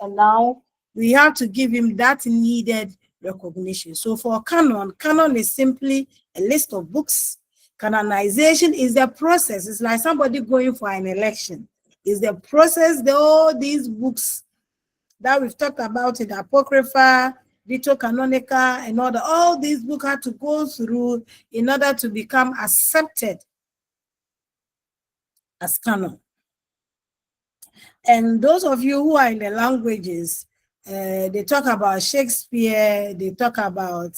And now we have to give him that needed recognition. So for canon is simply a list of books. Canonization is the process. It's like somebody going for an election. It's the process, all these books that we've talked about in the Apocrypha, Canonical, and all these books had to go through in order to become accepted as canon. And those of you who are in the languages, they talk about Shakespeare, they talk about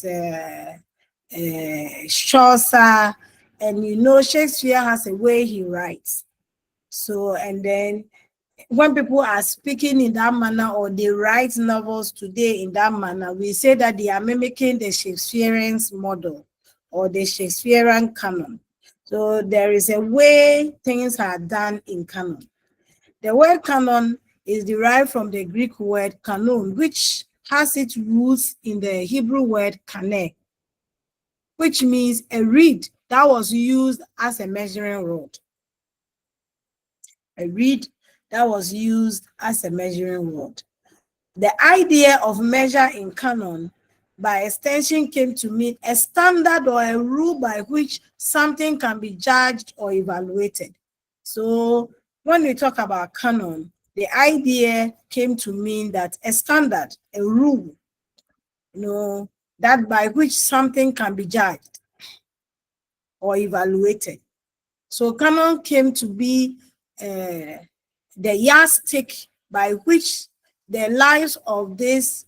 Chaucer, and Shakespeare has a way he writes. So, and then when people are speaking in that manner or they write novels today in that manner, we say that they are mimicking the Shakespearean model or the Shakespearean canon. So there is a way things are done in canon. The word canon is derived from the Greek word kanon, which has its roots in the Hebrew word kaneh, which means a reed that was used as a measuring rod. A reed that was used as a measuring rod. The idea of measure in canon, by extension, came to mean a standard or a rule by which something can be judged or evaluated. So when we talk about canon, the idea came to mean that a standard, a rule, that by which something can be judged or evaluated. So canon came to be the yardstick by which the lives of this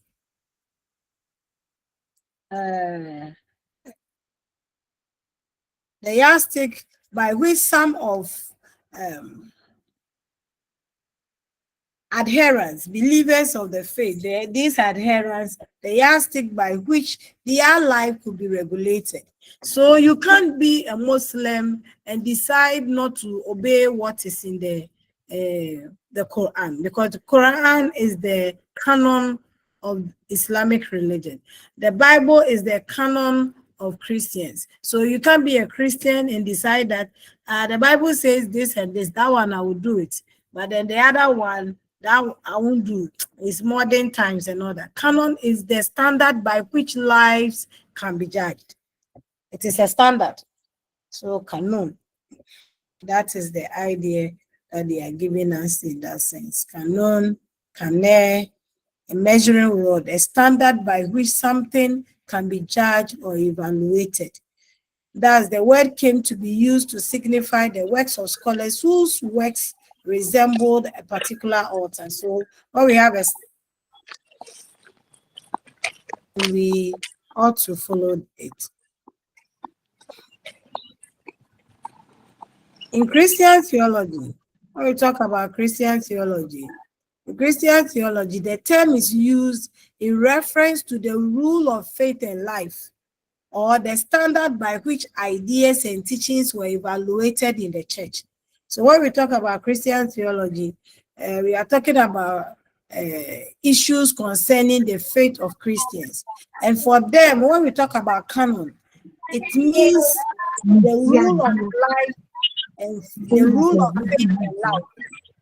the yardstick by which some of adherents, believers of the faith, these adherents, the yardstick by which their life could be regulated. So you can't be a Muslim and decide not to obey what is in the Quran, because the Quran is the canon of Islamic religion. The Bible is the canon of Christians. So you can't be a Christian and decide that the Bible says this and this, that one I will do it, but then the other one that I won't do. It's modern times and all that. Canon is the standard by which lives can be judged. It is a standard. So canon, that is the idea that they are giving us in that sense. Canon, kaneh, a measuring rod, a standard by which something can be judged or evaluated. Thus, the word came to be used to signify the works of scholars whose works resembled a particular author. So what we have is we ought to follow it. In Christian theology, when we talk about Christian theology, in Christian theology, the term is used in reference to the rule of faith and life, or the standard by which ideas and teachings were evaluated in the church. So when we talk about Christian theology, we are talking about issues concerning the faith of Christians. And for them, when we talk about canon, it means the rule of life and the rule of faith and life,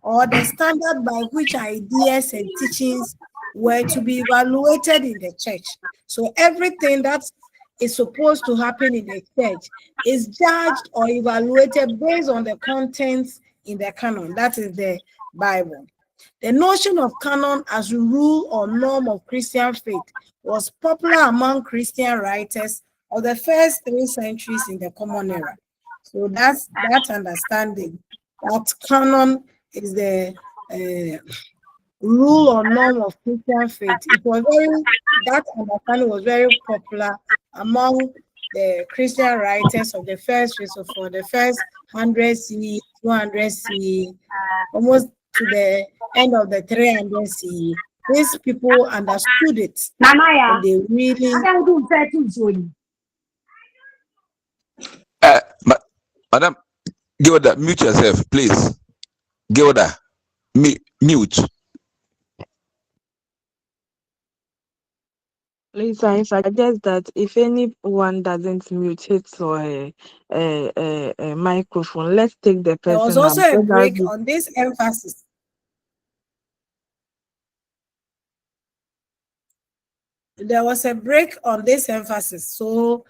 or the standard by which ideas and teachings were to be evaluated in the church. So everything that is supposed to happen in the church is judged or evaluated based on the contents in the canon. That is the Bible. The notion of canon as a rule or norm of Christian faith was popular among Christian writers of the first 3 centuries in the Common Era. So that's that understanding that canon is the rule or norm of Christian faith. That understanding was very popular among the Christian writers of the first, so for the first 100 CE, 200 CE, almost to the end of the 300 CE. These people understood it. And they really. Madam, Gilda, mute yourself, please. Gilda, mute. Please, I suggest that if anyone doesn't mute his or a microphone, let's take the person. There was also a break on this emphasis. there was a break on this emphasis. So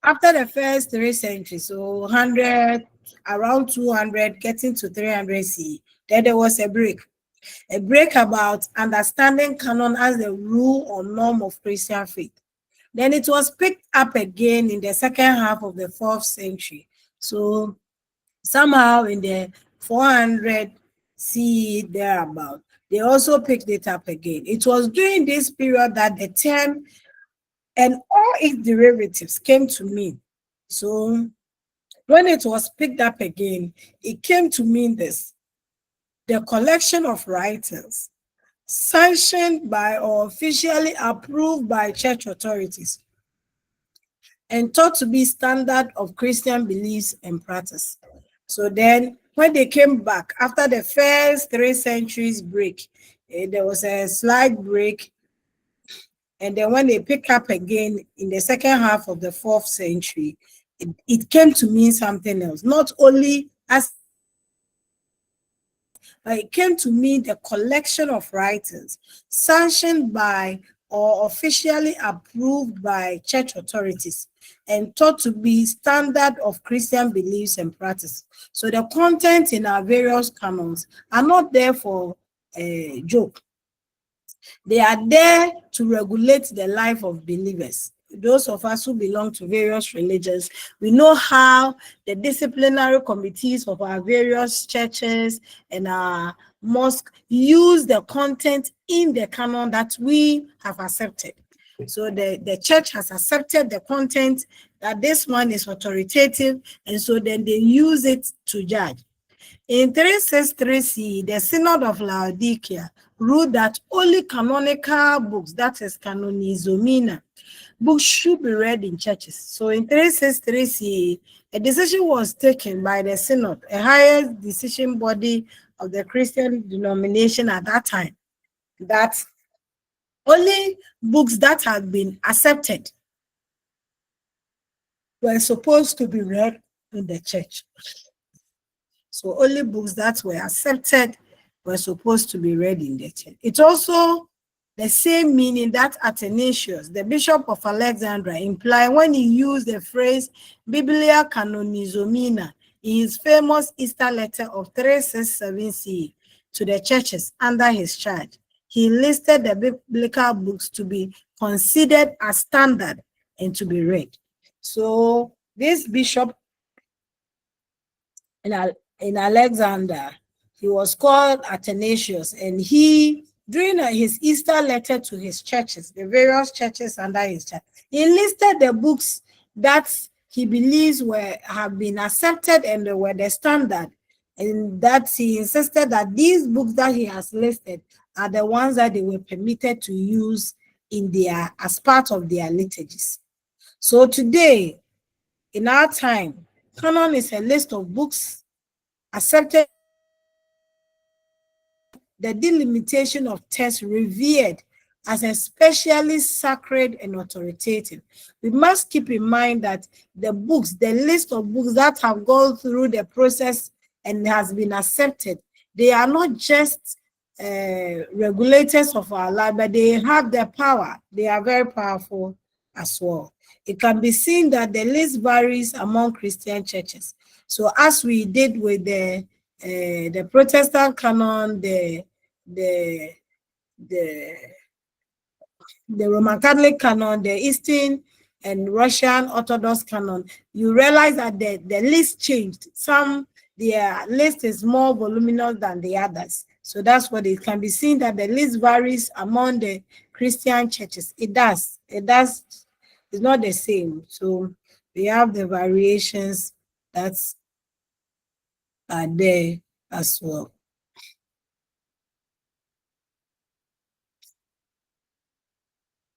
after the first 3 centuries, so 100, around 200, getting to 300 CE, then there was a break. A break about understanding canon as the rule or norm of Christian faith. Then it was picked up again in the second half of the 4th century. So somehow in the 400 CE thereabout, they also picked it up again. It was during this period that the term and all its derivatives came to mean. So when it was picked up again, it came to mean this: the collection of writings sanctioned by or officially approved by church authorities and taught to be standard of Christian beliefs and practice. So then when they came back after the first 3 centuries break, there was a slight break. And then when they pick up again in the second half of the 4th century, it came to mean something else. Not only as, but it came to mean the collection of writings sanctioned by or officially approved by church authorities and taught to be standard of Christian beliefs and practice. So the content in our various canons are not there for a joke. They are there to regulate the life of believers. Those of us who belong to various religions, we know how the disciplinary committees of our various churches and our mosque use the content in the canon that we have accepted. So the church has accepted the content that this one is authoritative, and so then they use it to judge. In 363 CE, the Synod of Laodicea ruled that only canonical books, that is canonizomena, books should be read in churches. So in 363 CE, a decision was taken by the Synod, a highest decision body of the Christian denomination at that time, that only books that had been accepted were supposed to be read in the church. So only books that were accepted were supposed to be read in the church. It's also the same meaning that Athanasius, the Bishop of Alexandria, implied when he used the phrase Biblia Canonizomena in his famous Easter letter of 367 CE to the churches under his charge. He listed the biblical books to be considered as standard and to be read. So this bishop in Alexander, he was called Athanasius, and he, during his Easter letter to his churches, the various churches under his church, he listed the books that he believes have been accepted and they were the standard, and that he insisted that these books that he has listed are the ones that they were permitted to use in their as part of their liturgies. So today, in our time, canon is a list of books accepted, the delimitation of text revered as especially sacred and authoritative. We must keep in mind that the books, the list of books that have gone through the process and has been accepted, they are not just regulators of our life, but they have the power. They are very powerful as well. It can be seen that the list varies among Christian churches. So as we did with the Protestant canon, the Roman Catholic canon, the Eastern and Russian Orthodox canon, you realize that the list changed. Their list is more voluminous than the others. So that's what it can be seen, that the list varies among the Christian churches. It does. It's not the same. So we have the variations that are there as well.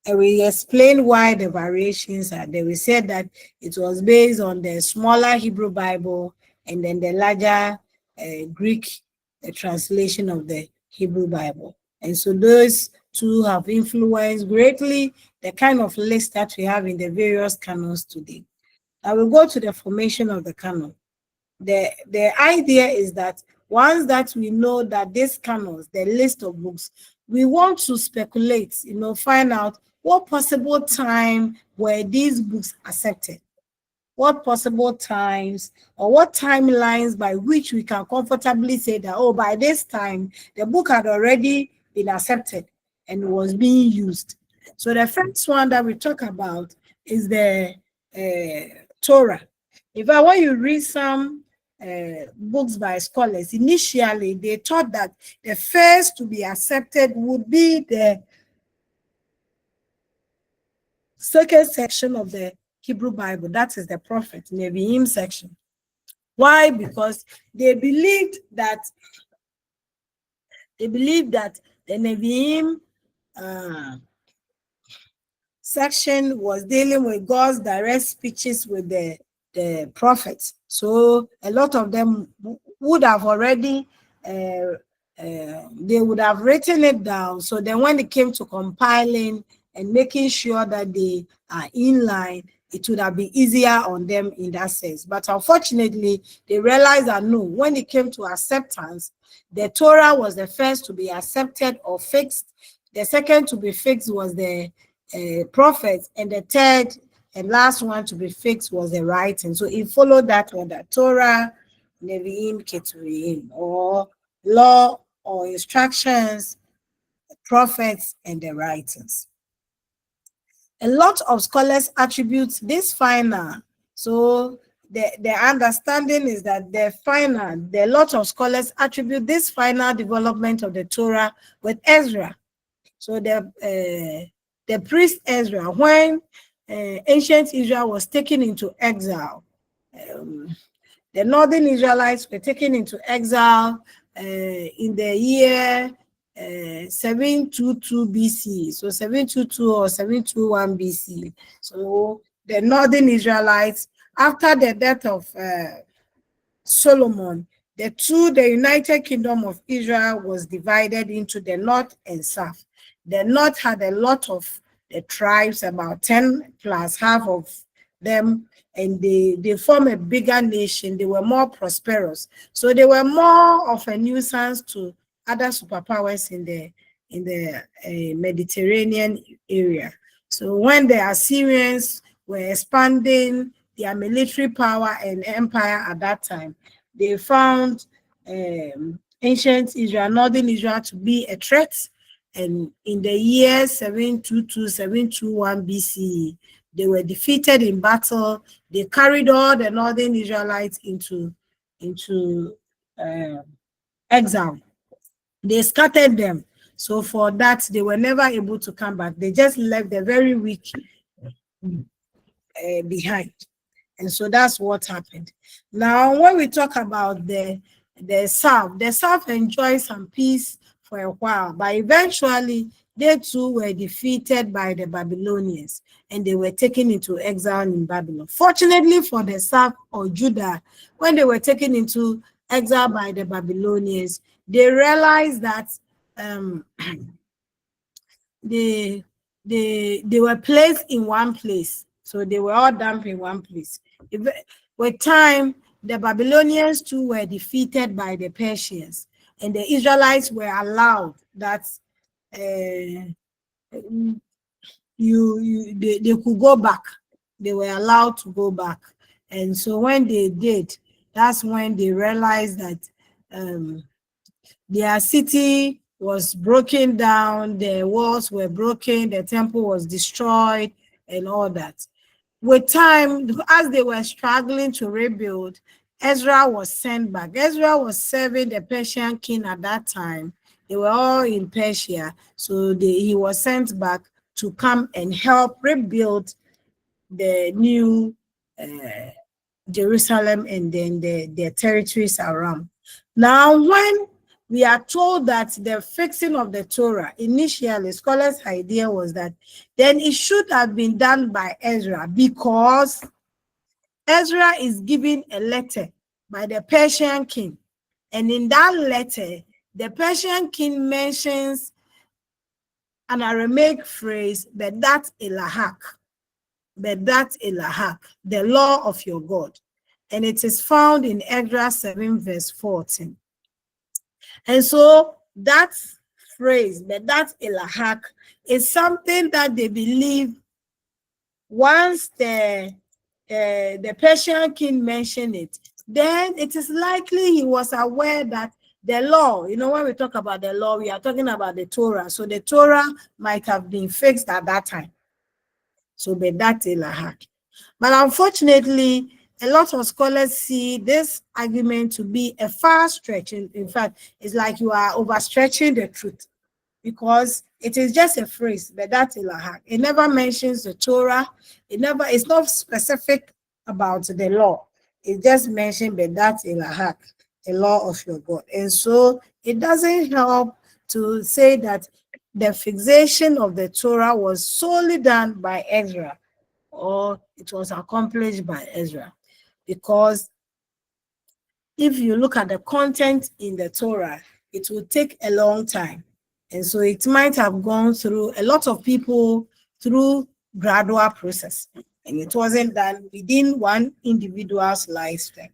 And we explain why the variations are there. We said that it was based on the smaller Hebrew Bible and then the larger Greek translation of the Hebrew Bible. And so those two have influenced greatly the kind of list that we have in the various canons today. I will go to the formation of the canon. The idea is that once that we know that these canons, the list of books, we want to speculate, find out what possible time were these books accepted? What possible times or what timelines by which we can comfortably say that, oh, by this time, the book had already been accepted and was being used. So the first one that we talk about is the Torah. In fact, when you read some books by scholars, initially they thought that the first to be accepted would be the second section of the Hebrew Bible, that is the prophet, Nevi'im section. Why? Because they believed that the Nevi'im section was dealing with God's direct speeches with the prophets. So a lot of them would have already they would have written it down. So then when it came to compiling and making sure that they are in line, it would have been easier on them in that sense. But unfortunately, they realized that no, when it came to acceptance, the Torah was the first to be accepted or fixed. The second to be fixed was the prophets, and the third and last one to be fixed was the writing. So it followed that one, the Torah, Nevi'im, Ketuvim, or law or instructions, prophets, and the writings. A lot of scholars attribute this final. So the understanding is that a lot of scholars attribute this final development of the Torah with Ezra. So the priest Ezra, when ancient Israel was taken into exile, the northern Israelites were taken into exile in the year 722 BC. So 722 or 721 BC. So the northern Israelites, after the death of Solomon, the United Kingdom of Israel was divided into the north and south. The north had a lot of the tribes, about 10 plus half of them, and they form a bigger nation. They were more prosperous. So they were more of a nuisance to other superpowers in the Mediterranean area. So when the Assyrians were expanding their military power and empire at that time, they found ancient Israel, northern Israel, to be a threat. And in the year 722, 721 BCE, they were defeated in battle. They carried all the northern Israelites into exile. They scattered them. So for that, they were never able to come back. They just left the very weak behind. And so that's what happened. Now, when we talk about the South enjoyed some peace for a while, but eventually they too were defeated by the Babylonians and they were taken into exile in Babylon. Fortunately for the South or Judah, when they were taken into exile by the Babylonians, they realized that they were placed in one place. So they were all dumped in one place. With time, the Babylonians too were defeated by the Persians, and the Israelites were allowed that they could go back. They were allowed to go back. And so when they did, that's when they realized that their city was broken down, the walls were broken, the temple was destroyed, and all that. With time, as they were struggling to rebuild, Ezra was sent back. Ezra was serving the Persian king at that time. They were all in Persia. So he was sent back to come and help rebuild the new Jerusalem and then the territories around. Now, when we are told that the fixing of the Torah, initially, scholars' idea was that then it should have been done by Ezra, because Ezra is giving a letter by the Persian king. And in that letter, the Persian king mentions an Aramaic phrase, Bedat Elahak, the law of your God. And it is found in Ezra 7 verse 14. And so that phrase, but that ilahak, is something that they believe once the Persian king mentioned it, then it is likely he was aware that the law, when we talk about the law, we are talking about the Torah. So the Torah might have been fixed at that time. So but that's ilahak. But unfortunately, a lot of scholars see this argument to be a far stretch. In fact, it's like you are overstretching the truth, because it is just a phrase, but that's ilahak. It never mentions the Torah. It's not specific about the law. It just mentioned, but that's ilahak, the law of your God. And so it doesn't help to say that the fixation of the Torah was solely done by Ezra, or it was accomplished by Ezra, because if you look at the content in the Torah, it will take a long time. And so it might have gone through a lot of people through gradual process, and it wasn't done within one individual's lifetime.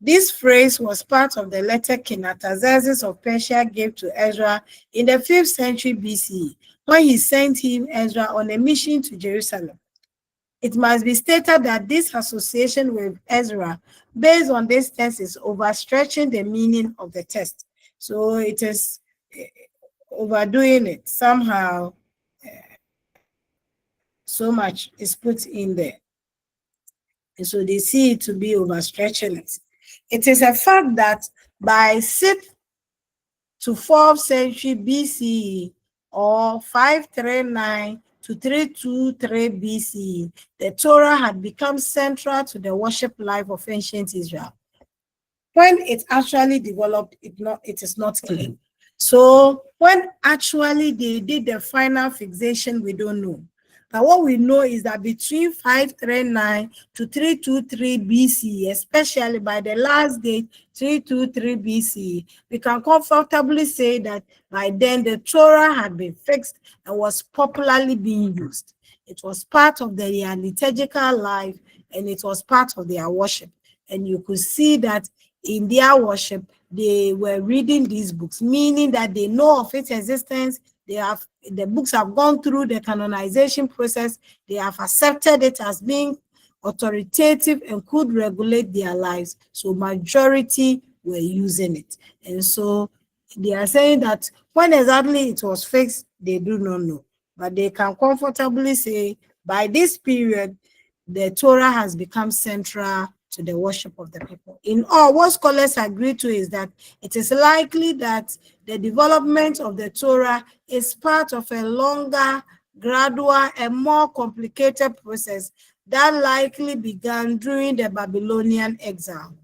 This phrase was part of the letter King Artaxerxes of Persia gave to Ezra in the 5th century BCE, when he sent him, Ezra, on a mission to Jerusalem. It must be stated that this association with Ezra, based on this text, is overstretching the meaning of the text. So it is overdoing it. Somehow, so much is put in there. And so they see it to be overstretching it. It is a fact that by 6th to 4th century BCE, or 539 to 323 BCE, the Torah had become central to the worship life of ancient Israel. When it actually developed, it is not clear. So when actually they did the final fixation, we don't know. But what we know is that between 539 to 323 BCE, especially by the last date, 323 BCE, we can comfortably say that by then the Torah had been fixed and was popularly being used. It was part of their liturgical life, and it was part of their worship. And you could see that in their worship, they were reading these books, meaning that they know of its existence. The books have gone through the canonization process. They have accepted it as being authoritative and could regulate their lives. So majority were using it. And so they are saying that when exactly it was fixed, they do not know. But they can comfortably say by this period, the Torah has become central to the worship of the people. In all, what scholars agree to is that it is likely that the development of the Torah is part of a longer, gradual, and more complicated process that likely began during the Babylonian exile.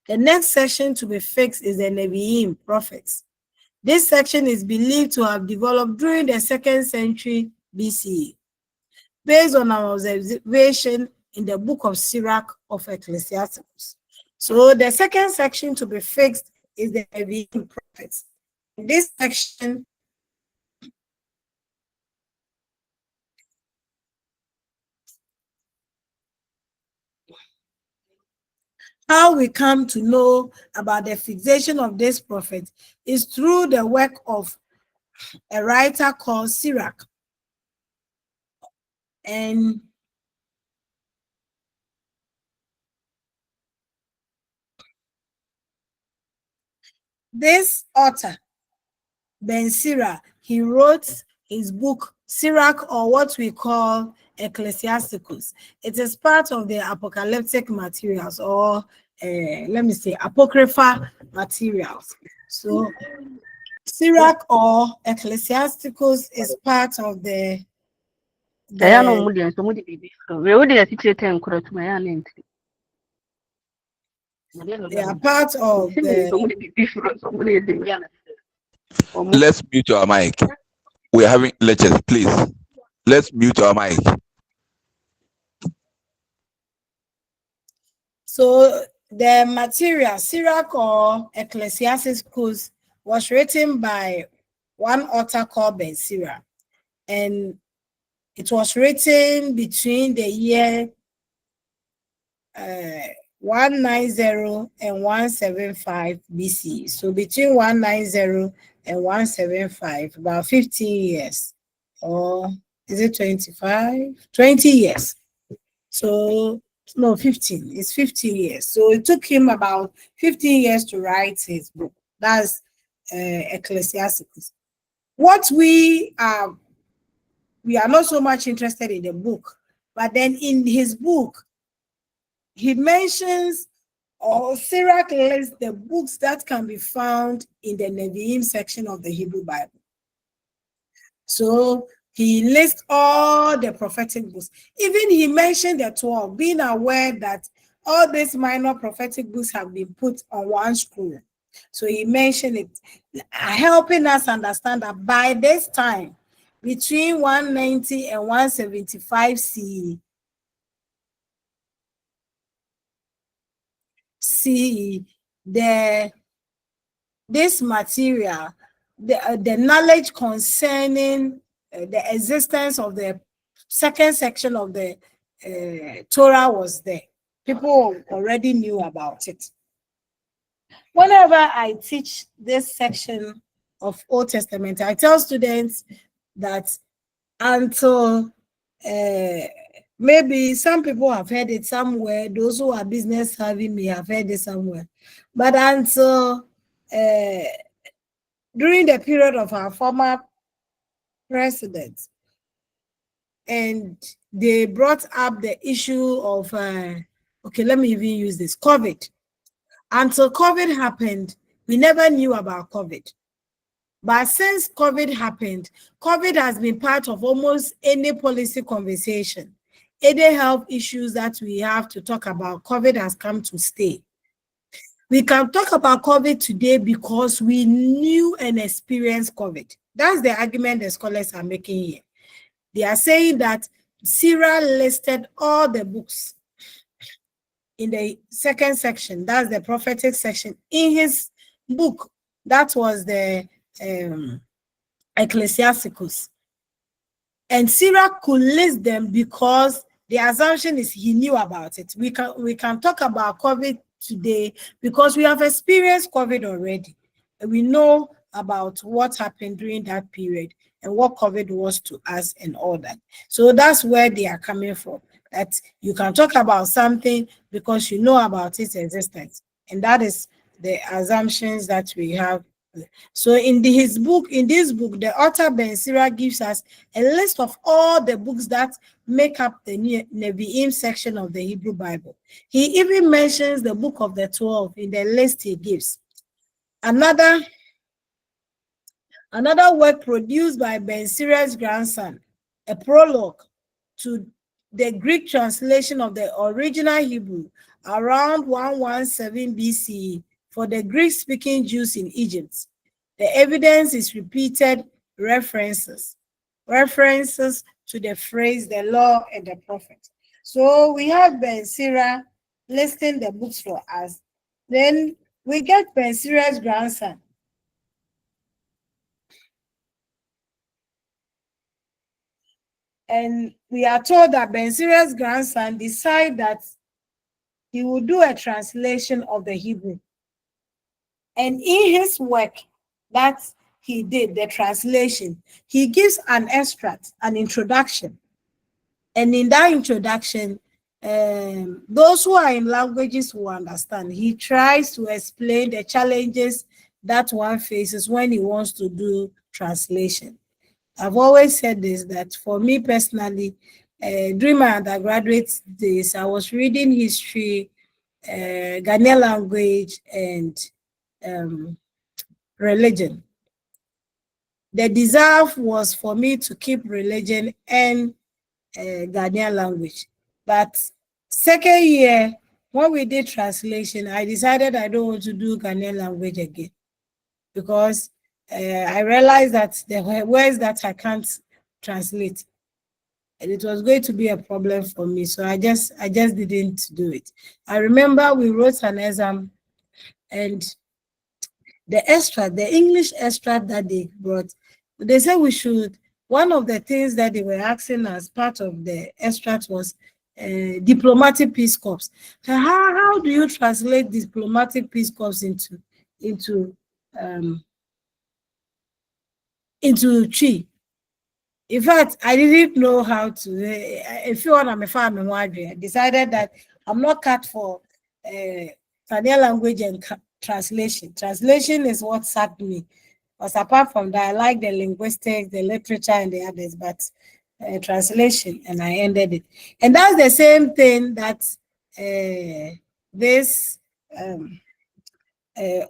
The next section to be fixed is the Nevi'im, prophets. This section is believed to have developed during the 2nd century BCE, based on our observation in the book of Sirach of Ecclesiasticus. So the second section to be fixed is the Nevi'im, prophets. In this section, how we come to know about the fixation of this prophet is through the work of a writer called Sirach. And this author, Ben Sira, he wrote his book Sirach, or what we call Ecclesiasticus. It is part of the apocalyptic materials, or let me say apocryphal materials. So Sirach or Ecclesiasticus is part of the They are part of the. Let's mute our mic. We are having lectures, please. Let's mute our mic. So the material, Sirach or Ecclesiasticus, was written by one author called Ben Sira, and it was written between the year 190 and 175 BC. So between 190 and 175, about 15 years. Or is it 25? 20 years. So, no, 15. It's 15 years. So it took him about 15 years to write his book. That's Ecclesiasticus. What we are not so much interested in the book, but then in his book, he mentions, or Sirach lists the books that can be found in the Nevi'im section of the Hebrew Bible. So he lists all the prophetic books. Even he mentioned the 12, being aware that all these minor prophetic books have been put on one scroll. So he mentioned it, helping us understand that by this time, between 190 and 175 CE, this material, the knowledge concerning the existence of the second section of the Torah was there. People already knew about it. Whenever I teach this section of Old Testament, I tell students that until maybe some people have heard it somewhere, those who are business savvy may have heard it somewhere, but until during the period of our former president, and they brought up the issue of, okay, let me even use this, COVID. Until COVID happened, we never knew about COVID. But since COVID happened, COVID has been part of almost any policy conversation. Any health issues that we have to talk about, COVID has come to stay. We can talk about COVID today because we knew and experienced COVID. That's the argument the scholars are making here. They are saying that Sirach listed all the books in the second section, that's the prophetic section, in his book. That was the Ecclesiasticus. And Sirach could list them because the assumption is he knew about it. We can talk about COVID today because we have experienced COVID already. And we know about what happened during that period and what COVID was to us and all that. So that's where they are coming from. That you can talk about something because you know about its existence. And that is the assumptions that we have. So in this book, the author Ben Sirach gives us a list of all the books that make up the Nevi'im section of the Hebrew Bible. He even mentions the book of the 12 in the list he gives. Another work produced by Ben Sirach's grandson, a prologue to the Greek translation of the original Hebrew around 117 BCE for the Greek-speaking Jews in Egypt. The evidence is repeated references to the phrase, the law and the prophet. So we have Ben Sirach listing the books for us. Then we get Ben Sirach's grandson. And we are told that Ben Sirach's grandson decided that he would do a translation of the Hebrew. And in his work that he did, the translation, he gives an extract, an introduction. And in that introduction, those who are in languages will understand. He tries to explain the challenges that one faces when he wants to do translation. I've always said this, that for me personally, during my undergraduate days, I was reading history, Ghanaian language, and religion. The desire was for me to keep religion and Ghanaian language. But second year, when we did translation, I decided I don't want to do Ghanaian language again because I realized that there were words that I can't translate, and it was going to be a problem for me. So I just didn't do it. I remember we wrote an exam, and the English extract that they brought, they said we should. One of the things that they were asking as part of the extract was diplomatic peace corps. How do you translate diplomatic peace corps into into tree. In fact, I didn't know how to. If you want, I'm a farmer. I decided that I'm not cut for Ghanaian language and translation. Translation is what sacked me. Because apart from that, I like the linguistics, the literature, and the others, but translation, and I ended it. And that's the same thing that this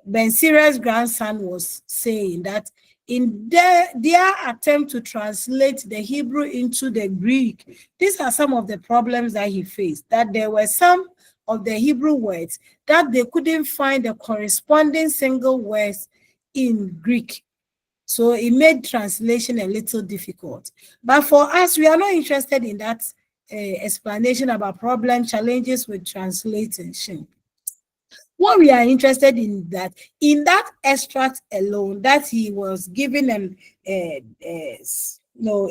Ben Sira's grandson was saying, that in their attempt to translate the Hebrew into the Greek, these are some of the problems that he faced, that there were some of the Hebrew words that they couldn't find the corresponding single words in Greek. So it made translation a little difficult. But for us, we are not interested in that explanation about problem challenges with translation. What we are interested in that extract alone that he was giving them,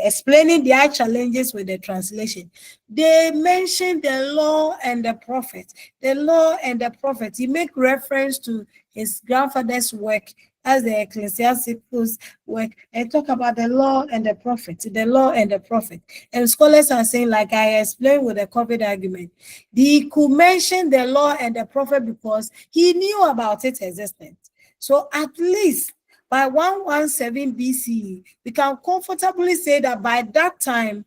explaining their challenges with the translation. They mentioned the law and the prophet. The law and the prophet. He make reference to his grandfather's work as the ecclesiasticals work, and talk about the law and the prophet, the law and the prophet. And scholars are saying, like I explained with the COVID argument, he could mention the law and the prophet because he knew about its existence. So at least by 117 BCE, we can comfortably say that by that time,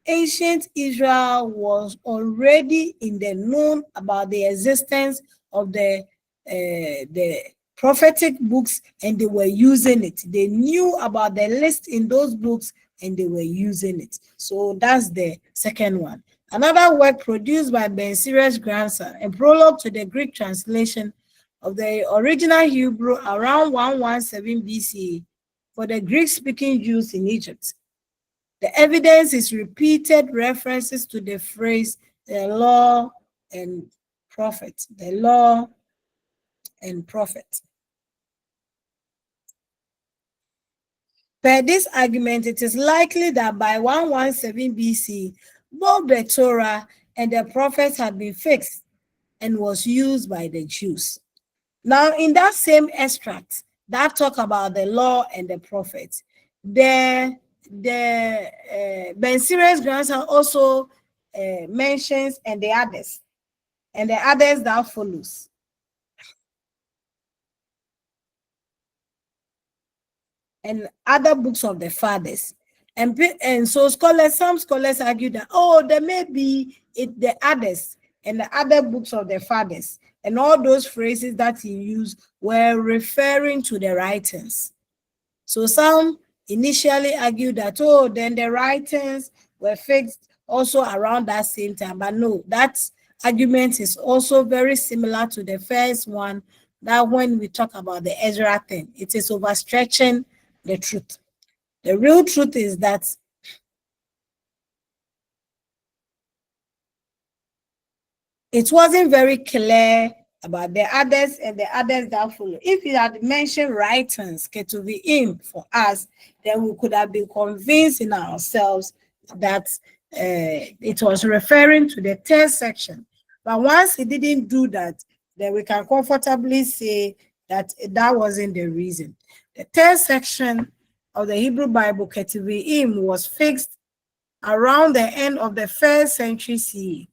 ancient Israel was already in the known about the existence of the prophetic books, and they were using it. They knew about the list in those books, and they were using it. So that's the second one. Another work produced by Ben Sira's grandson, a prologue to the Greek translation of the original Hebrew around 117 BCE for the Greek-speaking Jews in Egypt. The evidence is repeated references to the phrase, the law and prophet, the law and prophet. Per this argument, it is likely that by 117 BC, both the Torah and the prophets had been fixed and was used by the Jews. Now, in that same extract that talk about the law and the prophets, Ben Sira's grandson also mentions and the others that follows. And other books of the fathers. And so some scholars argue that, there may be the others and the other books of the fathers. And all those phrases that he used were referring to the writings. So some initially argued that, then the writings were fixed also around that same time. But no, that argument is also very similar to the first one, that when we talk about the Ezra thing, it is overstretching the truth. The real truth is that it wasn't very clear about the others and the others that follow. If he had mentioned writings, Ketuvim for us, then we could have been convinced in ourselves that it was referring to the third section. But once he didn't do that, then we can comfortably say that that wasn't the reason. The third section of the Hebrew Bible, Ketuvim, was fixed around the end of the 1st century CE.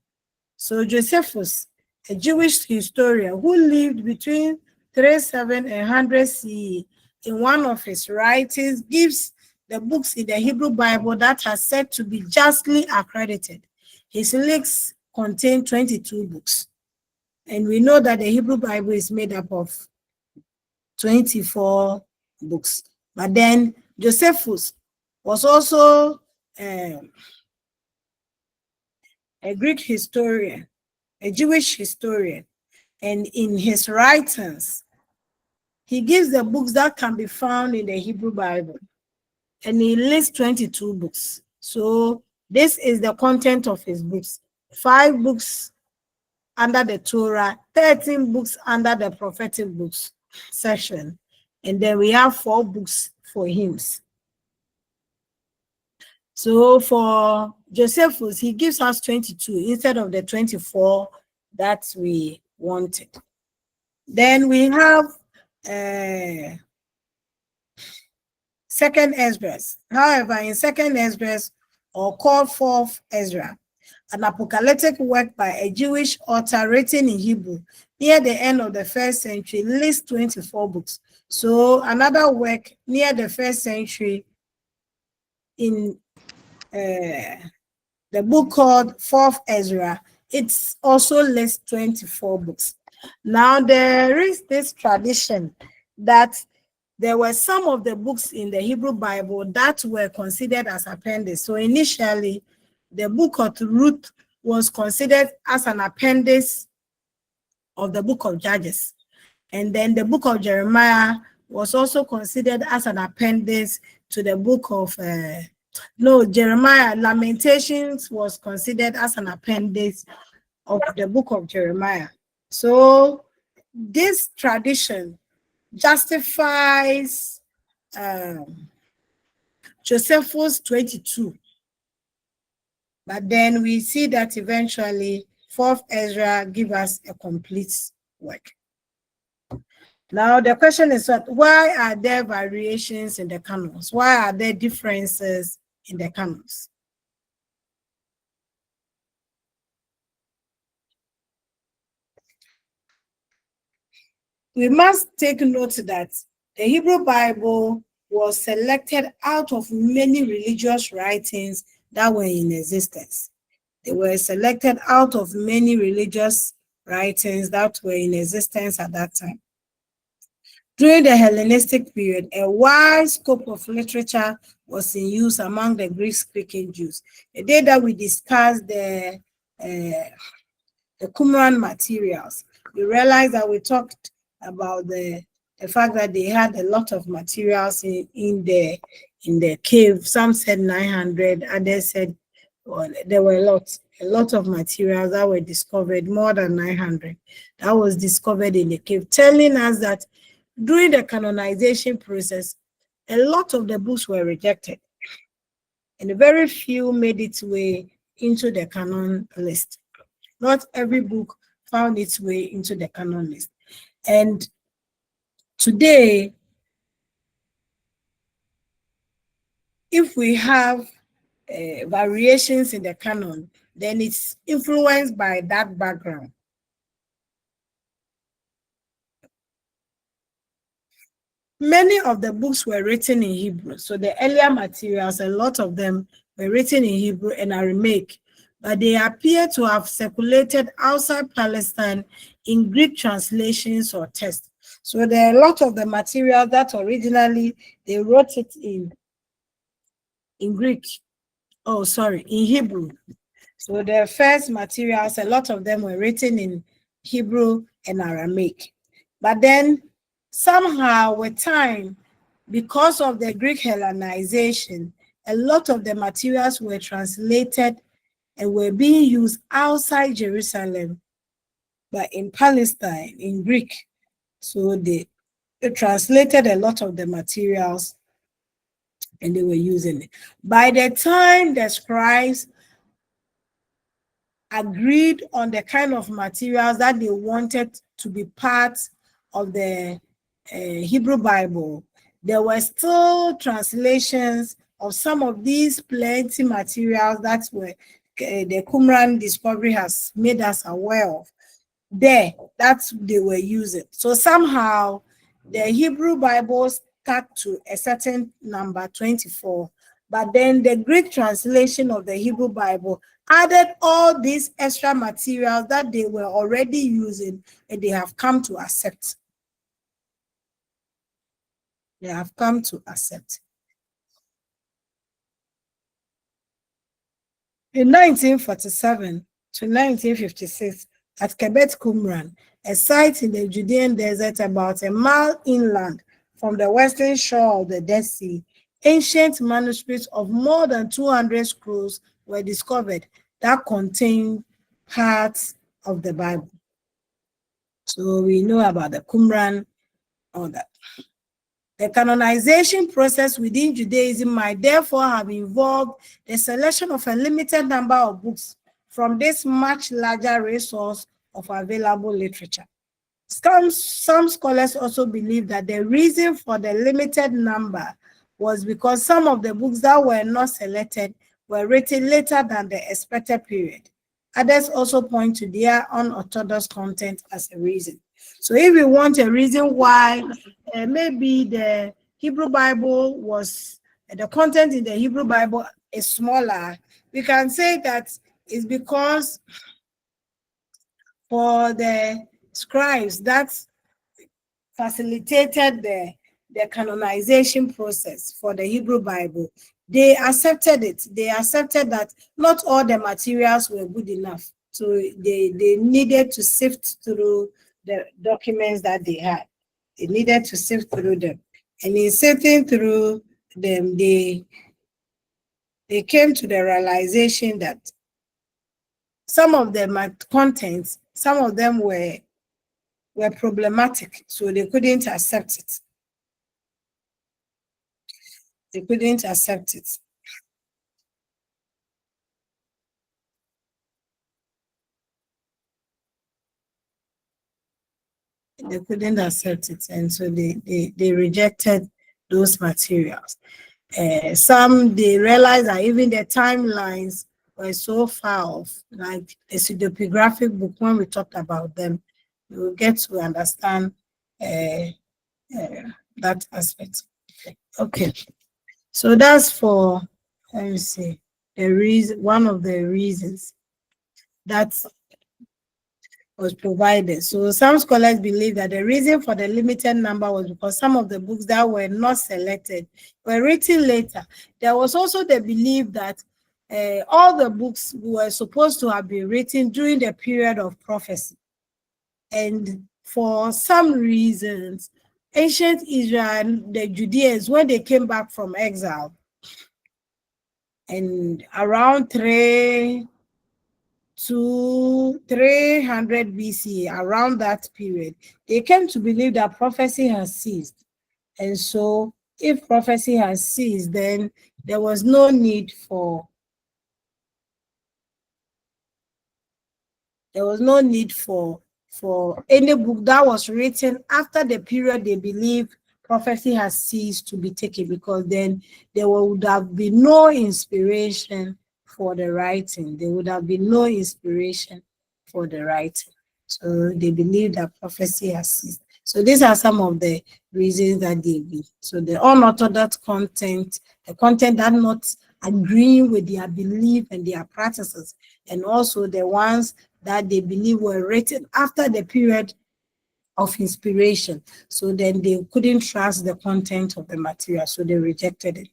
So Josephus, a Jewish historian who lived between 37 and 100 CE, in one of his writings, gives the books in the Hebrew Bible that are said to be justly accredited. His lists contain 22 books. And we know that the Hebrew Bible is made up of 24 books. But then Josephus was also a Greek historian, a Jewish historian, and in his writings, he gives the books that can be found in the Hebrew Bible, and he lists 22 books. So this is the content of his books: 5 books under the Torah, 13 books under the prophetic books section, and then we have 4 books for hymns. So for Josephus, he gives us 22 instead of the 24 that we wanted. Then we have Second Esdras. However, in Second Esdras, or called Fourth Ezra, an apocalyptic work by a Jewish author written in Hebrew near the end of the first century, lists 24 books. So another work near the first century in the book called Fourth Ezra, it's also lists 24 books. Now there is this tradition that there were some of the books in the Hebrew Bible that were considered as appendix. So initially, the book of Ruth was considered as an appendix of the book of Judges. And then the book of Jeremiah was also considered as an appendix to the book of, Jeremiah. Lamentations was considered as an appendix of the book of Jeremiah. So this tradition justifies Josephus 22. But then we see that eventually Fourth Ezra gives us a complete work. Now the question is, why are there variations in the canons? Why are there differences in the canons? We must take note that the Hebrew Bible was selected out of many religious writings that were in existence. They were selected out of many religious writings that were in existence at that time. During the Hellenistic period, a wide scope of literature was in use among the Greek-speaking Jews. The day that we discussed the Qumran materials, we realized that we talked about the fact that they had a lot of materials in the cave. Some said 900, others said, well, there were a lot of materials that were discovered, more than 900, that was discovered in the cave, telling us that during the canonization process, a lot of the books were rejected, and very few made its way into the canon list. Not every book found its way into the canon list. And today, if we have variations in the canon, then it's influenced by that background. Many of the books were written in Hebrew. So the earlier materials, a lot of them were written in Hebrew and Aramaic, but they appear to have circulated outside Palestine in Greek translations or texts. So there are a lot of the material that originally they wrote it in Greek. Oh, sorry, in Hebrew. So the first materials, a lot of them were written in Hebrew and Aramaic. But then somehow with time, because of the Greek Hellenization, a lot of the materials were translated and were being used outside Jerusalem, but in Palestine, in Greek. So they translated a lot of the materials and they were using it. By the time the scribes agreed on the kind of materials that they wanted to be part of the Hebrew Bible, there were still translations of some of these plenty materials that were the Qumran discovery has made us aware of. There, that's they were using. So somehow the Hebrew Bible stuck to a certain number, 24, but then the Greek translation of the Hebrew Bible added all these extra materials that they were already using and they have come to accept. They have come to accept. In 1947 to 1956, at Kebet Qumran, a site in the Judean desert about a mile inland from the western shore of the Dead Sea, ancient manuscripts of more than 200 scrolls were discovered that contain parts of the Bible. So we know about the Qumran, all that. The canonization process within Judaism might therefore have involved the selection of a limited number of books from this much larger resource of available literature. Some scholars also believe that the reason for the limited number was because some of the books that were not selected were written later than the expected period. Others also point to their unorthodox content as a reason. So if we want a reason why maybe the Hebrew Bible was, the content in the Hebrew Bible is smaller, we can say that it's because for the scribes that facilitated the canonization process for the Hebrew Bible, they accepted it. They accepted that not all the materials were good enough. So they needed to sift through the documents that they had. They needed to sift through them. And in sifting through them, they came to the realization that some of the contents, some of them were problematic, so they couldn't accept it. They couldn't accept it. They couldn't accept it, and so they rejected those materials. Some, they realized that even the timelines were so far off, like the pseudepigraphic book, when we talked about them, you will get to understand that aspect. Okay, so that's for, let me see, the reason, one of the reasons that was provided. So some scholars believe that the reason for the limited number was because some of the books that were not selected were written later. There was also the belief that all the books were supposed to have been written during the period of prophecy. And for some reasons, ancient Israel, the Judeans, when they came back from exile, and around 300 BC, around that period, they came to believe that prophecy has ceased. And so if prophecy has ceased, then there was no need for any book that was written after the period they believe prophecy has ceased to be taken, because then there would have been no inspiration for the writing. There would have been no inspiration for the writing. So they believe that prophecy has ceased. So these are some of the reasons that they give. So the unorthodox content, the content that not agreeing with their belief and their practices, and also the ones that they believe were written after the period of inspiration. So then they couldn't trust the content of the material, so they rejected it.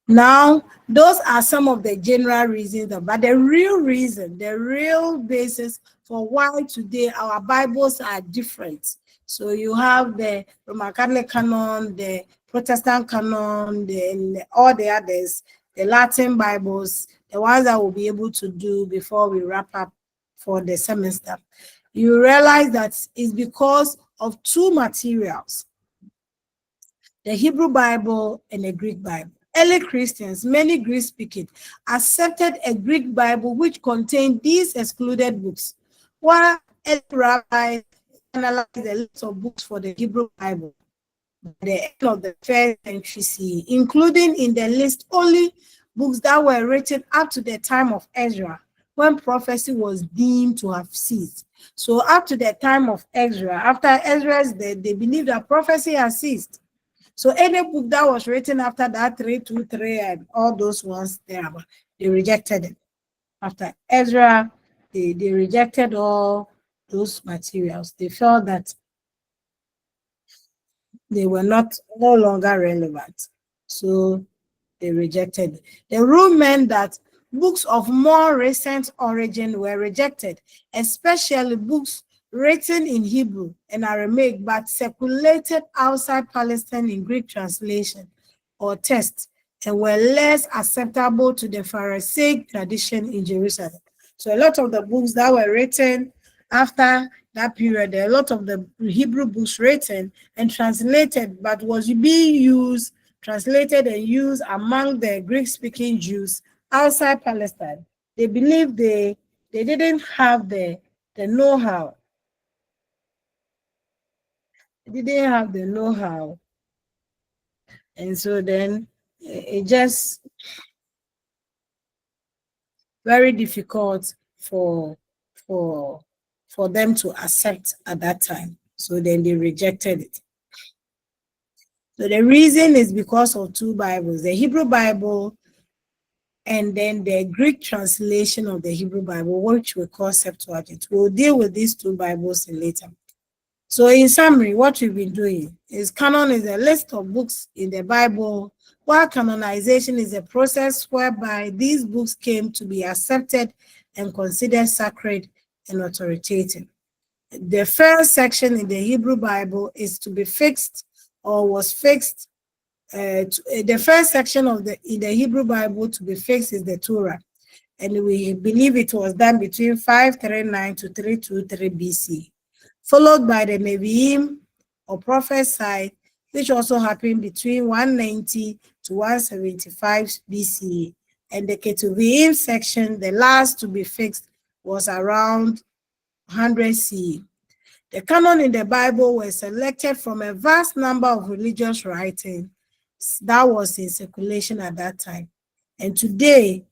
Now, those are some of the general reasons, but the real reason, the real basis for why today our Bibles are different. So you have the Roman Catholic canon, the Protestant canon, and all the others, the Latin Bibles, the ones that we'll be able to do before we wrap up for the semester. You realize that it's because of two materials, the Hebrew Bible and the Greek Bible. Early Christians, many Greek-speaking, accepted a Greek Bible which contained these excluded books, while early rabbis analyzed the list of books for the Hebrew Bible by the end of the first century CE, including in the list only books that were written up to the time of Ezra, when prophecy was deemed to have ceased. So up to the time of Ezra, after Ezra's death, they believed that prophecy has ceased. So any book that was written after that 323 and all those ones there, they rejected it. After Ezra, they rejected all those materials. They felt that they were no longer relevant. So they rejected it. The rule meant that books of more recent origin were rejected, especially books written in Hebrew and Aramaic but circulated outside Palestine in Greek translation or text, and were less acceptable to the Pharisaic tradition in Jerusalem. So a lot of the books that were written after that period, there are a lot of the Hebrew books written and translated, but was being used, translated and used among the Greek-speaking Jews outside Palestine. They believed they didn't have the know-how. They didn't have the know-how. And so then it just very difficult for them to accept at that time. So then they rejected it. So the reason is because of two Bibles, the Hebrew Bible and then the Greek translation of the Hebrew Bible, which we call Septuagint. We'll deal with these two Bibles later. So in summary, what we've been doing is canon is a list of books in the Bible, while canonization is a process whereby these books came to be accepted and considered sacred and authoritative. The first section in the Hebrew Bible is to be fixed or was fixed. The first section of in the Hebrew Bible to be fixed is the Torah, and we believe it was done between 539 to 323 BC, followed by the Nevi'im or prophesied, which also happened between 190 to 175 BC, and the Ketuvim section, the last to be fixed, was around 100 CE. The canon in the Bible was selected from a vast number of religious writings that was in circulation at that time. And today,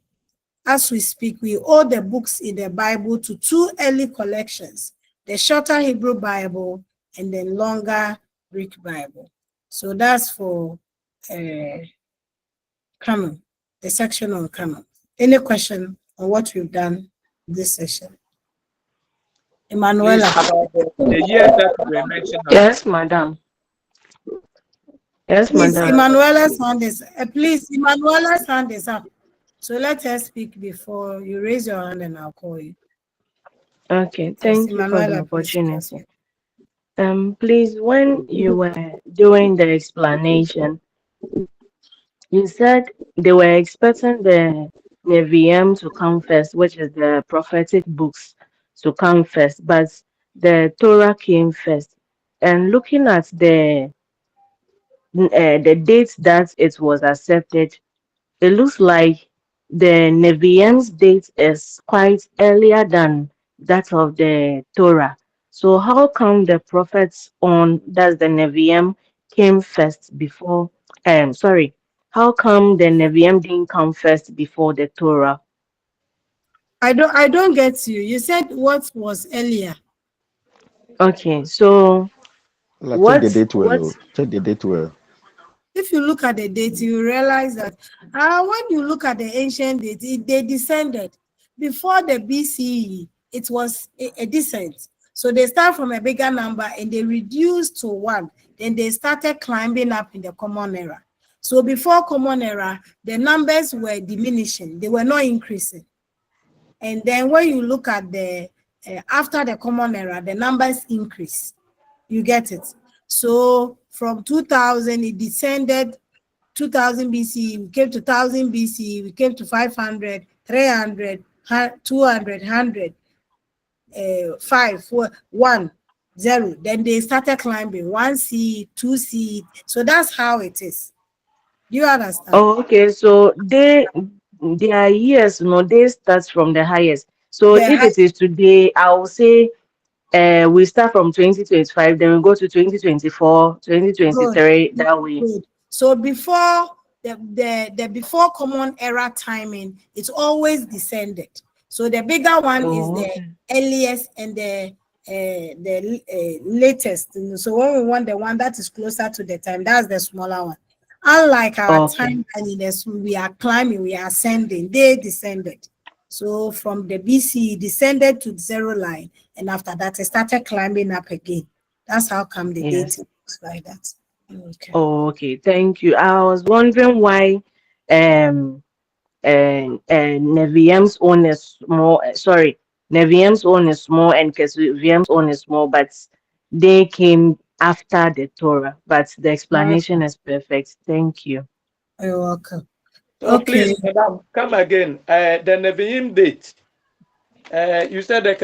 as we speak, we owe the books in the Bible to two early collections, the shorter Hebrew Bible and the longer Greek Bible. So that's for canon, the section on canon. Any question on what we've done this session? Emanuela. The years that were mentioned. Yes, madam. Yes, Please, madam. Emanuela's hand is please, Emanuela's hand is up. So let her speak before you raise your hand and I'll call you. Okay, thank you for the Emanuela, please. opportunity. Please, when you were doing the explanation, you said they were expecting the Nevi'im to come first, which is the prophetic books to come first, but the Torah came first. And looking at the dates that it was accepted, it looks like the Nevi'im's date is quite earlier than that of the Torah. So how come the prophets on that's the Nevi'im came first before sorry, how come the Nevi'im didn't come first before the Torah? I don't get you. You said what was earlier. Okay, so Check the date what well. Check the date well. If you look at the date, you realize that when you look at the ancient date, they descended. Before the BCE, it was a descent. So they start from a bigger number and they reduced to one. Then they started climbing up in the Common Era. So before Common Era, the numbers were diminishing. They were not increasing. And then when you look at the after the Common Era, the numbers increase. You get it? So from 2000, it descended 2000 BC, we came to 1000 BC, we came to 500, 300, 200, 100, 5, 4, 1, 0. Then they started climbing 1C, 2C. So that's how it is. Do you understand? Oh, okay. So their years, they start from the highest. So if it is today, I will say we start from 2025, then we go to 2024, 2023, Good. that way. Good. So before the before Common Era timing, it's always descended. So the bigger one is the earliest and the latest. So when we want the one that is closer to the time, that's the smaller one. Unlike our time, we are climbing, we are ascending. They descended. So from the BC, descended to the zero line, and after that, it started climbing up again. That's how come the date looks like that. Okay. Oh, okay. Thank you. I was wondering why Nevi'im's own is small. Sorry, Nevi'im's own is small and Kesuvim's own is small, but they came after the Torah. But the explanation is perfect. Thank you. You're welcome. So please, madam, come again. The Nevi'im date. You said the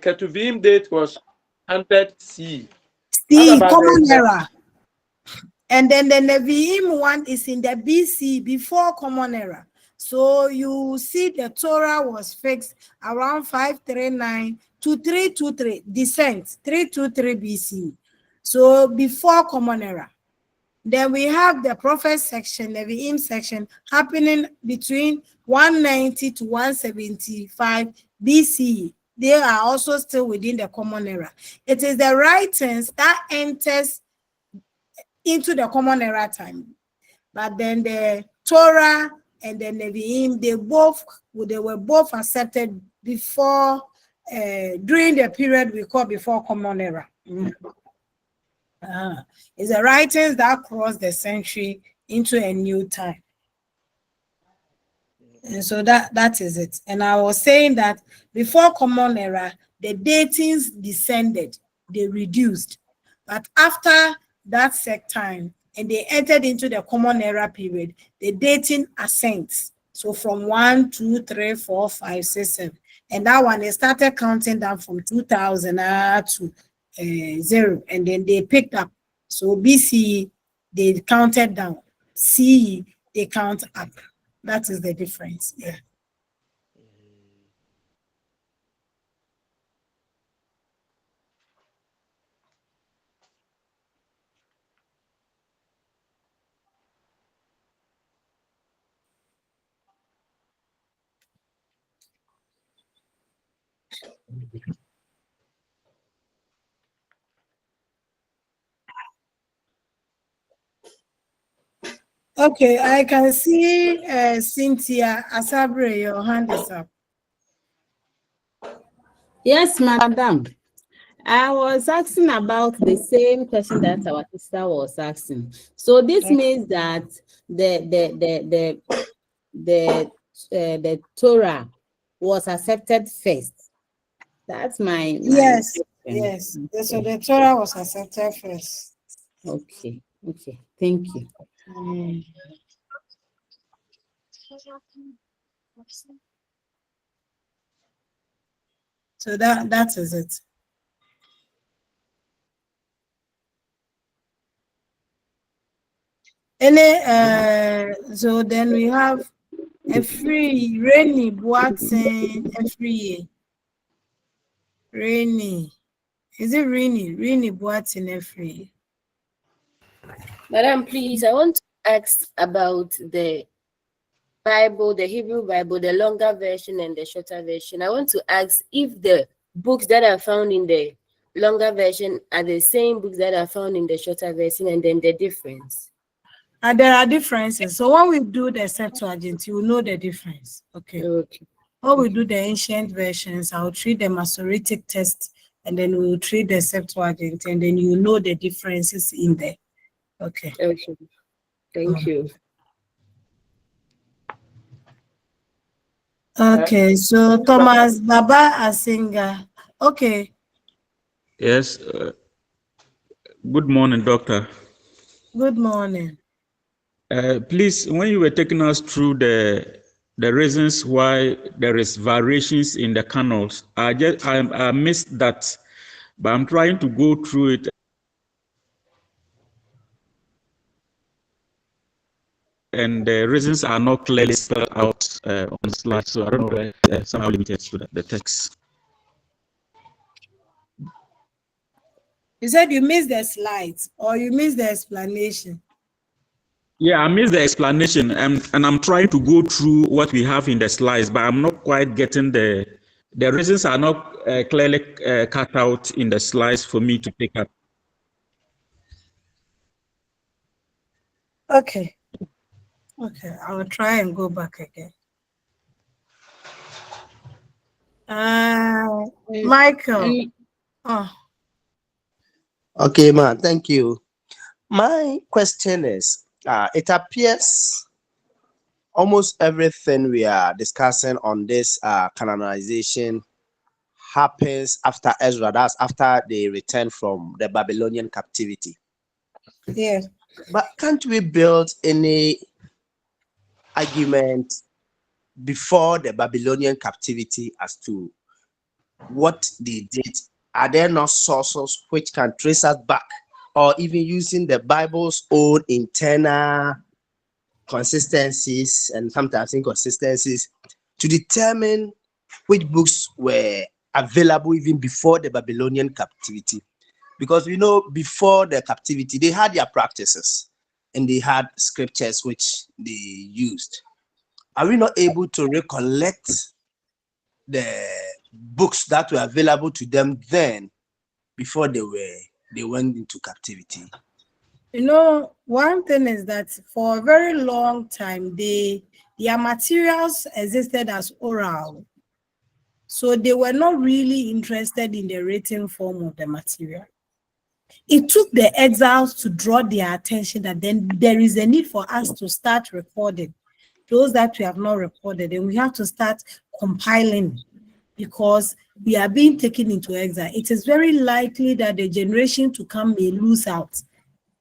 Ketuvim date was 100 C. Common Era. And then the Nevi'im one is in the BC, before Common Era. So you see the Torah was fixed around 539 to 323, descent, 323 BC. So before Common Era. Then we have the prophet section, the Nevi'im section, happening between 190 to 175 BCE. They are also still within the common era. It is the writings that enters into the common era time. But then the Torah and the Nevi'im, they were both accepted before, during the period we call before common era. It's the writings that cross the century into a new time. And so that is it. And I was saying that before common era, the datings descended, they reduced. But after that set time, and they entered into the common era period, the dating ascends. So from 1, 2, 3, 4, 5, 6, 7. And that one, they started counting down from 2000 to 0. And then they picked up. So BC, they counted down. CE, they count up. That is the difference. Yeah. Okay, I can see Cynthia Asabre, your hand is up. Yes, madam. I was asking about the same question that our sister was asking. So this means that the Torah was accepted first. That's my Yes, question. yes. So the Torah was accepted first. Okay, thank you. So that is it. So then we have a free rainy Boateng every year. Rainy. Is it rainy? Rainy Boateng every year. Madam, please, I want to ask about the Bible, the Hebrew Bible, the longer version and the shorter version. I want to ask if the books that are found in the longer version are the same books that are found in the shorter version, and then the difference. And there are differences. So when we do the Septuagint, you will know the difference. Okay. When we do the ancient versions, I'll treat the Masoretic text, and then we'll treat the Septuagint, and then you know the differences in there. Okay. Okay. Thank you. Okay, so Thomas Baba Asinga. Okay. Yes. Good morning, doctor. Good morning. Please, when you were taking us through the reasons why there is variations in the canals, I missed that, but I'm trying to go through it. And the reasons are not clearly spelled out on the slide, so I don't know where somehow limited to the text. You said you missed the slides or you missed the explanation? Yeah, I missed the explanation, and I'm trying to go through what we have in the slides, but I'm not quite getting the reasons are not clearly cut out in the slides for me to pick up. Okay. Okay, I will try and go back again. Michael. Oh. Okay, man, thank you. My question is, it appears almost everything we are discussing on this canonization happens after Ezra. That's after they return from the Babylonian captivity. Yeah. But can't we build any argument before the Babylonian captivity as to what they did? Are there not sources which can trace us back, or even using the Bible's own internal consistencies and sometimes inconsistencies to determine which books were available even before the Babylonian captivity? Because we know before the captivity, they had their practices. and they had scriptures which they used. Are we not able to recollect the books that were available to them then before they went into captivity? You know, one thing is that for a very long time, their materials existed as oral. So they were not really interested in the written form of the material. It took the exiles to draw their attention that then there is a need for us to start recording those that we have not recorded, and we have to start compiling because we are being taken into exile. It is very likely that the generation to come may lose out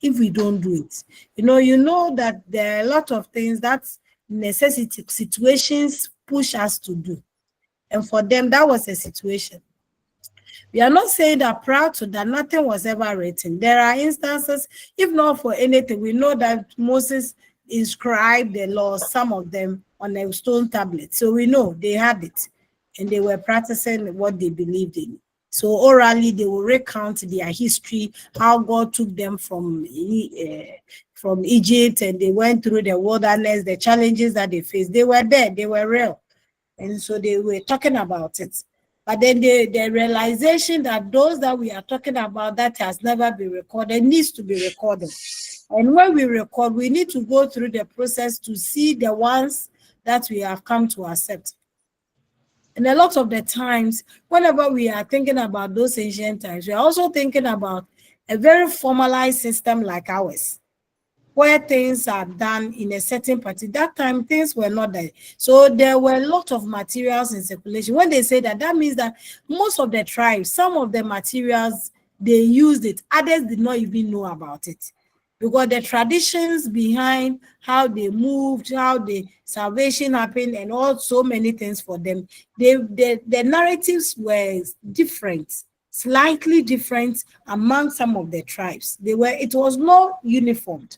if we don't do it. You know that there are a lot of things that necessity situations push us to do. And for them, that was a situation. We are not saying that prior to that, nothing was ever written. There are instances, if not for anything, we know that Moses inscribed the law, some of them on a stone tablet. So we know they had it and they were practicing what they believed in. So orally, they will recount their history, how God took them from Egypt and they went through the wilderness, the challenges that they faced. They were there, they were real. And so they were talking about it. But then the realization that those that we are talking about that has never been recorded needs to be recorded. And when we record, we need to go through the process to see the ones that we have come to accept. And a lot of the times, whenever we are thinking about those ancient times, we are also thinking about a very formalized system like ours, where things are done in a certain party. That time, things were not there. So there were a lot of materials in circulation. When they say that, that means that most of the tribes, some of the materials, they used it. Others did not even know about it. Because the traditions behind how they moved, how the salvation happened, and all so many things for them, the narratives were different, slightly different among some of the tribes. It was not uniformed.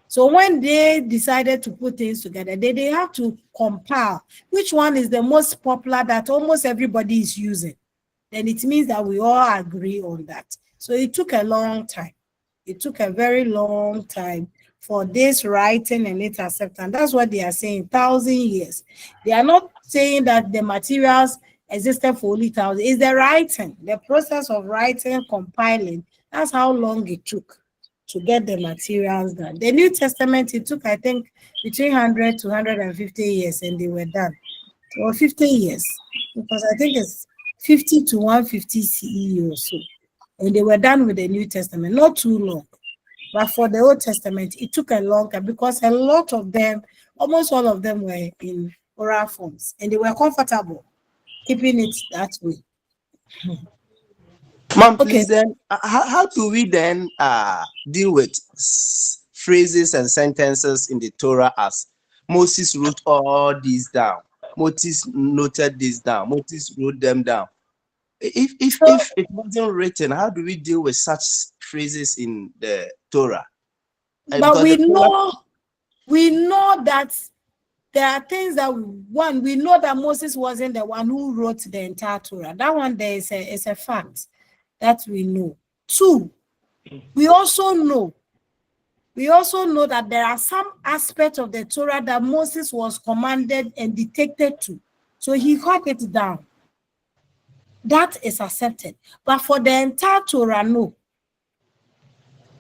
So when they decided to put things together, they have to compile which one is the most popular that almost everybody is using. Then it means that we all agree on that. So it took a long time. It took a very long time for this writing and its acceptance. That's what they are saying, 1,000 years. They are not saying that the materials existed for only 1,000. It's the writing, the process of writing, compiling. That's how long it took to get the materials done. The New Testament, it took, I think, between 100 to 150 years, and they were done. Or 50 years, because I think it's 50 to 150 CE or so. And they were done with the New Testament, not too long. But for the Old Testament, it took a long time because a lot of them, almost all of them were in oral forms, and they were comfortable keeping it that way. Ma'am, please then, how do we then deal with phrases and sentences in the Torah as Moses wrote all these down, Moses noted this down, Moses wrote them down? If it wasn't written, how do we deal with such phrases in the Torah? But we know that there are things that we know that Moses wasn't the one who wrote the entire Torah. That one there is a fact that we know. Two, we also know that there are some aspects of the Torah that Moses was commanded and dictated to. So he got it down. That is accepted. But for the entire Torah, no.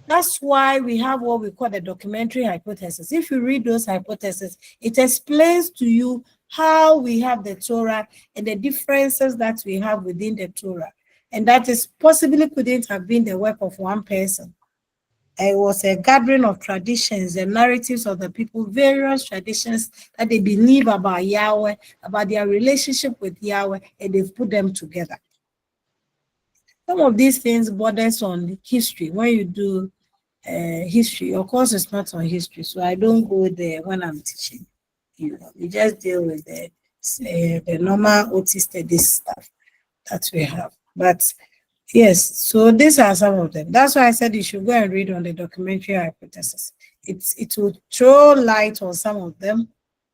That's why we have what we call the documentary hypothesis. If you read those hypotheses, it explains to you how we have the Torah and the differences that we have within the Torah. And that is possibly couldn't have been the work of one person. It was a gathering of traditions and narratives of the people, various traditions that they believe about Yahweh, about their relationship with Yahweh, and they've put them together. Some of these things borders on history. When you do history, of course, it's not on history, so I don't go there when I'm teaching. We just deal with the normal OT studies stuff that we have. But yes, so these are some of them. That's why I said you should go and read on the documentary hypothesis. It will throw light on some of them,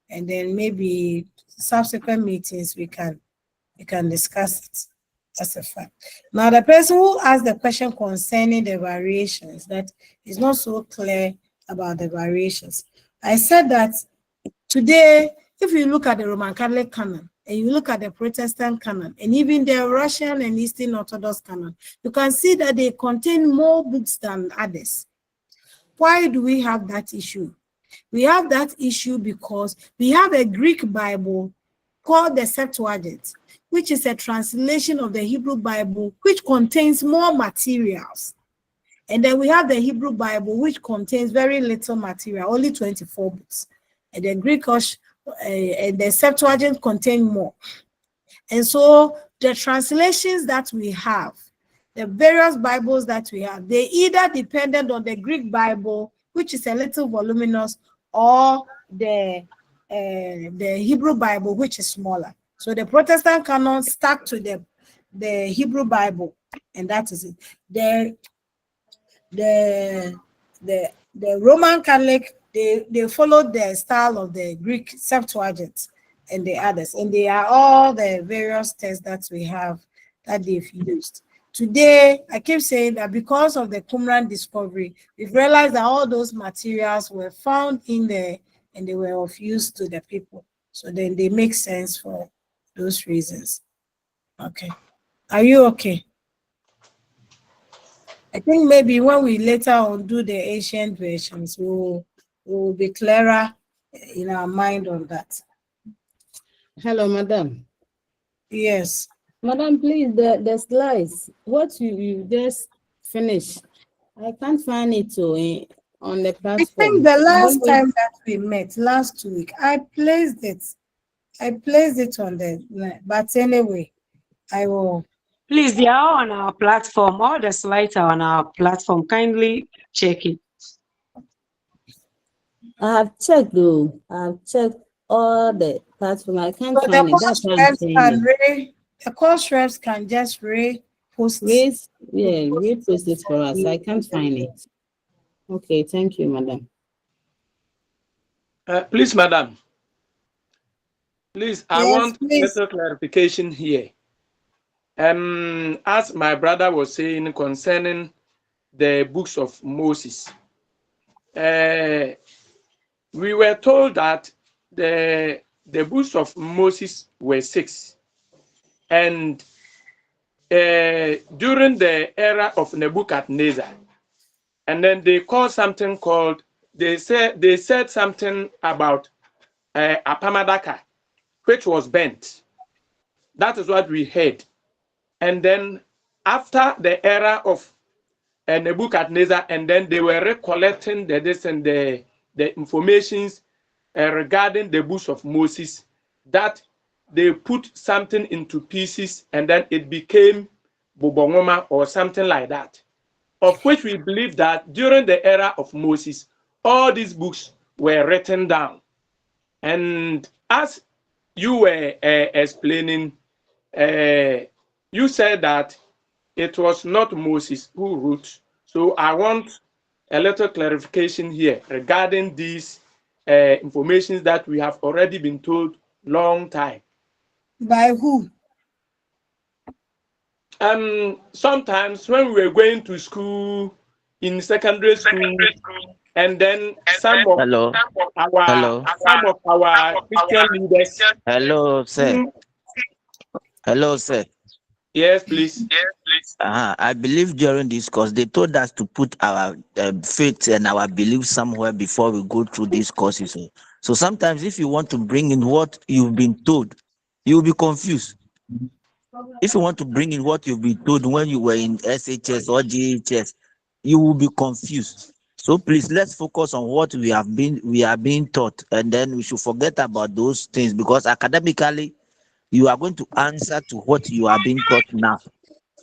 and then maybe subsequent meetings we can discuss it. That's a fact. Now, the person who asked the question concerning the variations, that is not so clear about the variations. I said that today, if you look at the Roman Catholic canon, and you look at the Protestant canon, and even the Russian and Eastern Orthodox canon, you can see that they contain more books than others. Why do we have that issue? We have that issue because we have a Greek Bible called the Septuagint, which is a translation of the Hebrew Bible, which contains more materials. And then we have the Hebrew Bible, which contains very little material, only 24 books. And the Greek and the Septuagint contain more. And so the translations that we have, the various Bibles that we have, they either depended on the Greek Bible, which is a little voluminous, or the Hebrew Bible, which is smaller. So the Protestant canon stuck to the Hebrew Bible, and that is it. The Roman Catholic, they followed the style of the Greek Septuagint and the others, and they are all the various texts that we have that they've used. Today, I keep saying that because of the Qumran discovery, we've realized that all those materials were found in there and they were of use to the people. So then they make sense for those reasons. Okay. Are you okay? I think maybe when we later on do the ancient versions, we'll be clearer in our mind on that. Hello, madam. Yes. Madam, please, the slides, what you just finished, I can't find it on the platform. I think the last time that we met, last week, I placed it on the, but anyway, I will. Please, they are on our platform. All the slides are on our platform. Kindly check it. I have checked though. I have checked all the platform. I can't So find it. That's why I'm saying it. The course reps can just repost it for us. I can't find it. Okay, thank you, madam. Please, madam. Please, I want a little clarification here. As my brother was saying concerning the books of Moses, we were told that the books of Moses were 6, and during the era of Nebuchadnezzar, and then they called something called, they said something about Apamadaka, which was burnt. That is what we heard. And then after the era of Nebuchadnezzar, and then they were recollecting the informations regarding the books of Moses, that they put something into pieces and then it became Bubongoma or something like that, of which we believe that during the era of Moses, all these books were written down. And as you were explaining, you said that it was not Moses who wrote. So I want a little clarification here regarding these informations that we have already been told long time. By who? Sometimes when we were going to school, in secondary school, and then some of our Christian leaders. Hello, sir. Hello, sir. Yes, please. I believe during this course, they told us to put our faith and our belief somewhere before we go through these courses. So sometimes if you want to bring in what you've been told, you'll be confused. If you want to bring in what you've been told when you were in SHS or GHS, you will be confused. So please, let's focus on what we are being taught, and then we should forget about those things, because academically, you are going to answer to what you are being taught now.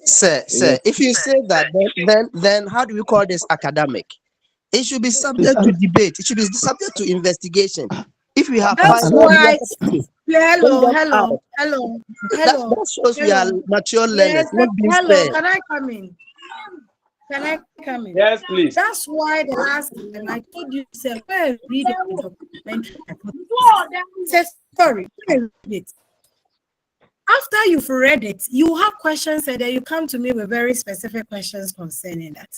Sir, if you say that, then how do we call this academic? It should be subject to debate. It should be subject to investigation. If we have that's why. Hello. That shows we are mature learners. Yes, hello, can I come in? Yes, please. That's why the last time I told you, sir, read the documentary. Sorry, read it. After you've read it, you have questions, and then you come to me with very specific questions concerning that.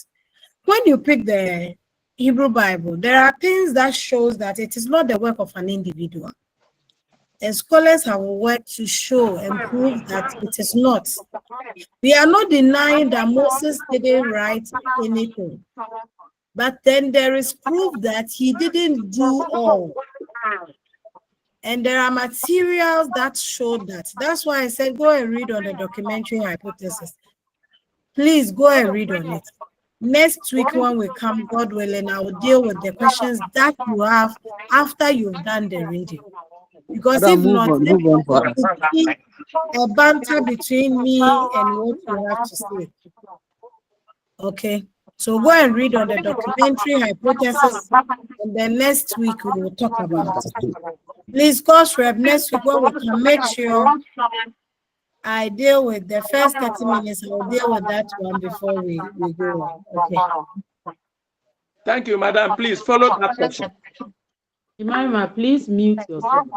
When you pick the Hebrew Bible, there are things that shows that it is not the work of an individual. And scholars have worked to show and prove that it is not. We are not denying that Moses didn't write anything. But then there is proof that he didn't do all. And there are materials that show that. That's why I said go and read on the documentary hypothesis. Please go and read on it. Next week when we come, God willing, I will deal with the questions that you have after you've done the reading. Because if not, then it will be a banter between me and what you have to say. Okay, so go and read on the documentary hypothesis, and then next week we will talk about it. Please, Coach Rep, next week when we can make sure I deal with the first 30 minutes, I will deal with that one before we go on. Okay. Thank you, madam. Please follow that question. Jemima, please mute yourself.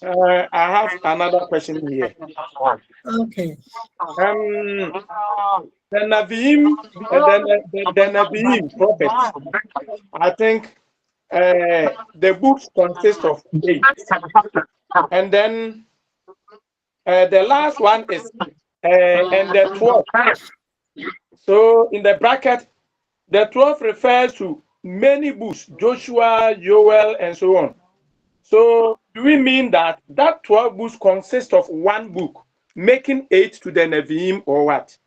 I have another question here. Okay. The Naviim, the Naviim prophets, I think the books consist of 8. And then the last one is and the 12. So in the bracket, the 12 refers to many books, Joshua, Joel, and so on. So do we mean that 12 books consist of one book, making 8 to the Nevi'im, or what?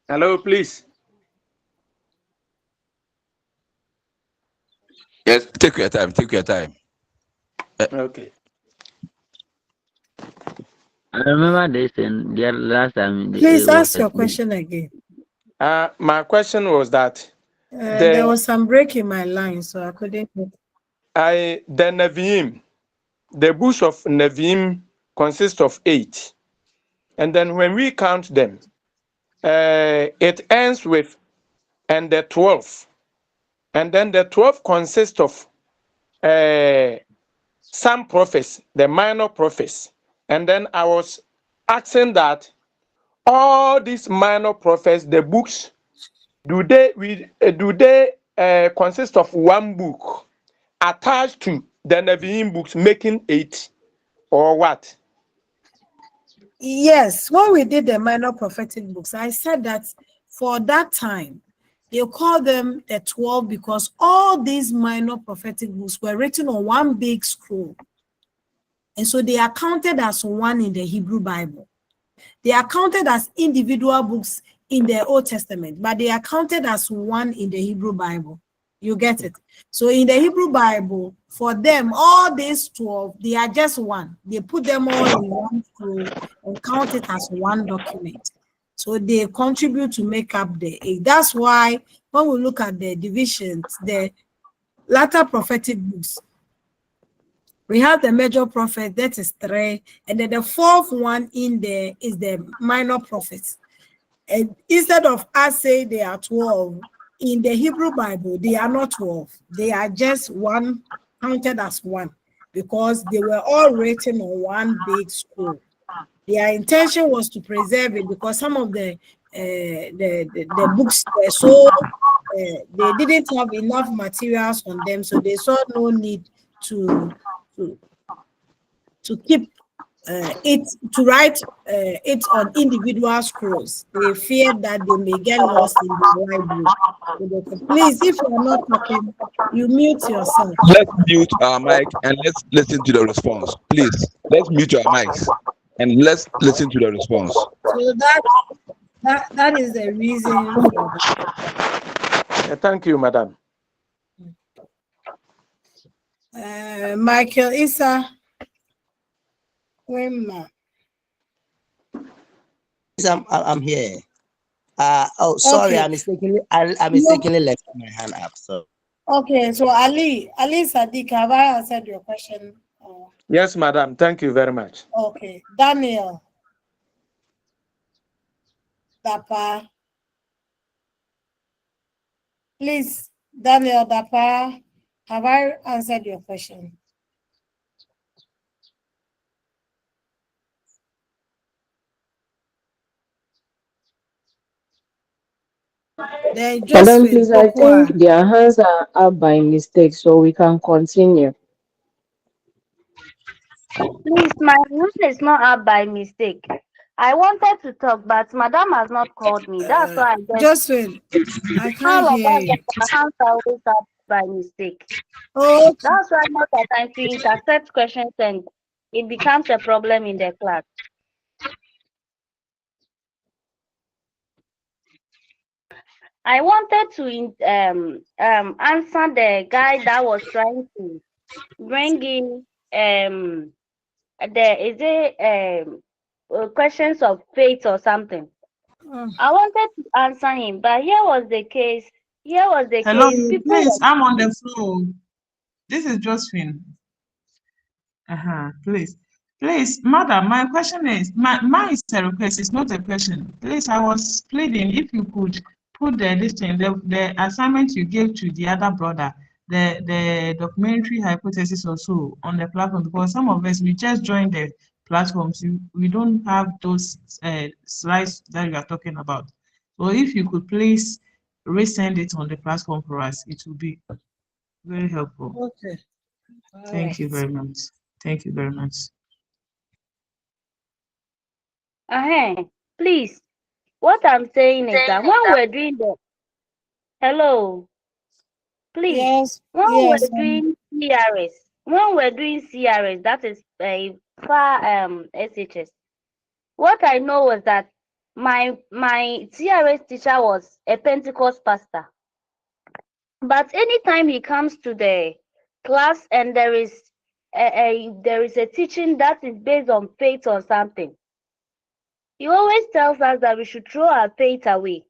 Hello, please. Yes, take your time. Take your time. Okay. I remember this in the last time. Please ask your question again. My question was that there was some break in my line, so I couldn't. The Nevi'im, the books of Nevi'im consist of 8, and then when we count them, it ends with and the 12, and then the 12 consists of some prophets, the minor prophets, and then I was asking that all these minor prophets, the books, do they consist of one book attached to the Nevi'im books, making 8, or what? Yes, when we did the minor prophetic books, I said that for that time, they called them the 12 because all these minor prophetic books were written on one big scroll. And so they are counted as one in the Hebrew Bible. They are counted as individual books in the Old Testament, but they are counted as one in the Hebrew Bible. You get it? So in the Hebrew Bible, for them, all these 12, they are just one. They put them all in one scroll and count it as one document. So they contribute to make up the 8. That's why when we look at the divisions, the latter prophetic books, we have the major prophet, that is 3, and then the fourth one in there is the minor prophets. And instead of us saying they are 12, in the Hebrew Bible, they are not 12. They are just one, counted as one, because they were all written on one big scroll. Their intention was to preserve it because some of the books were so, they didn't have enough materials on them, so they saw no need to keep it, to write it on individual scrolls. They feared that they may get lost in the library. Please, if you are not talking, you mute yourself. Let's mute our mic and let's listen to the response. Please, let's mute our mics and let's listen to the response. So that is the reason for that. Thank you, madam. Michael Issa. I'm here. Sorry, okay. I mistakenly left my hand up. So okay, so Ali Sadiq, have I answered your question? Yes, madam. Thank you very much. Okay, Daniel. Dapa. Please, Daniel Dapa, have I answered your question? Madam, please, I think their hands are up by mistake, so we can continue. Please, my hand is not up by mistake. I wanted to talk, but Madam has not called me. That's why I just. Jocelyn, I can't All of hear us, you. our hands are always up by mistake. Oh, That's why most of the times we intercept questions and it becomes a problem in the class. I wanted to answer the guy that was trying to bring in questions of faith or something. I wanted to answer him, but here was the case. Hello, People please, were, I'm on the phone. This is Josephine. Please, madam, my question is, mine is a request, it's not a question. Please, I was pleading if you could put the assignment you gave to the other brother, the documentary hypothesis also on the platform, because some of us, we just joined the platforms, we don't have those slides that you are talking about. So if you could please resend it on the platform for us, it would be very helpful. okay. Thank you very much. Thank you very much. please. What I'm saying is that when we're doing the please, Yes, when yes. we're doing CRS, that is a far SHS. What I know was that my CRS teacher was a Pentecost pastor. But anytime he comes to the class and there is a teaching that is based on faith or something, he always tells us that we should throw our faith away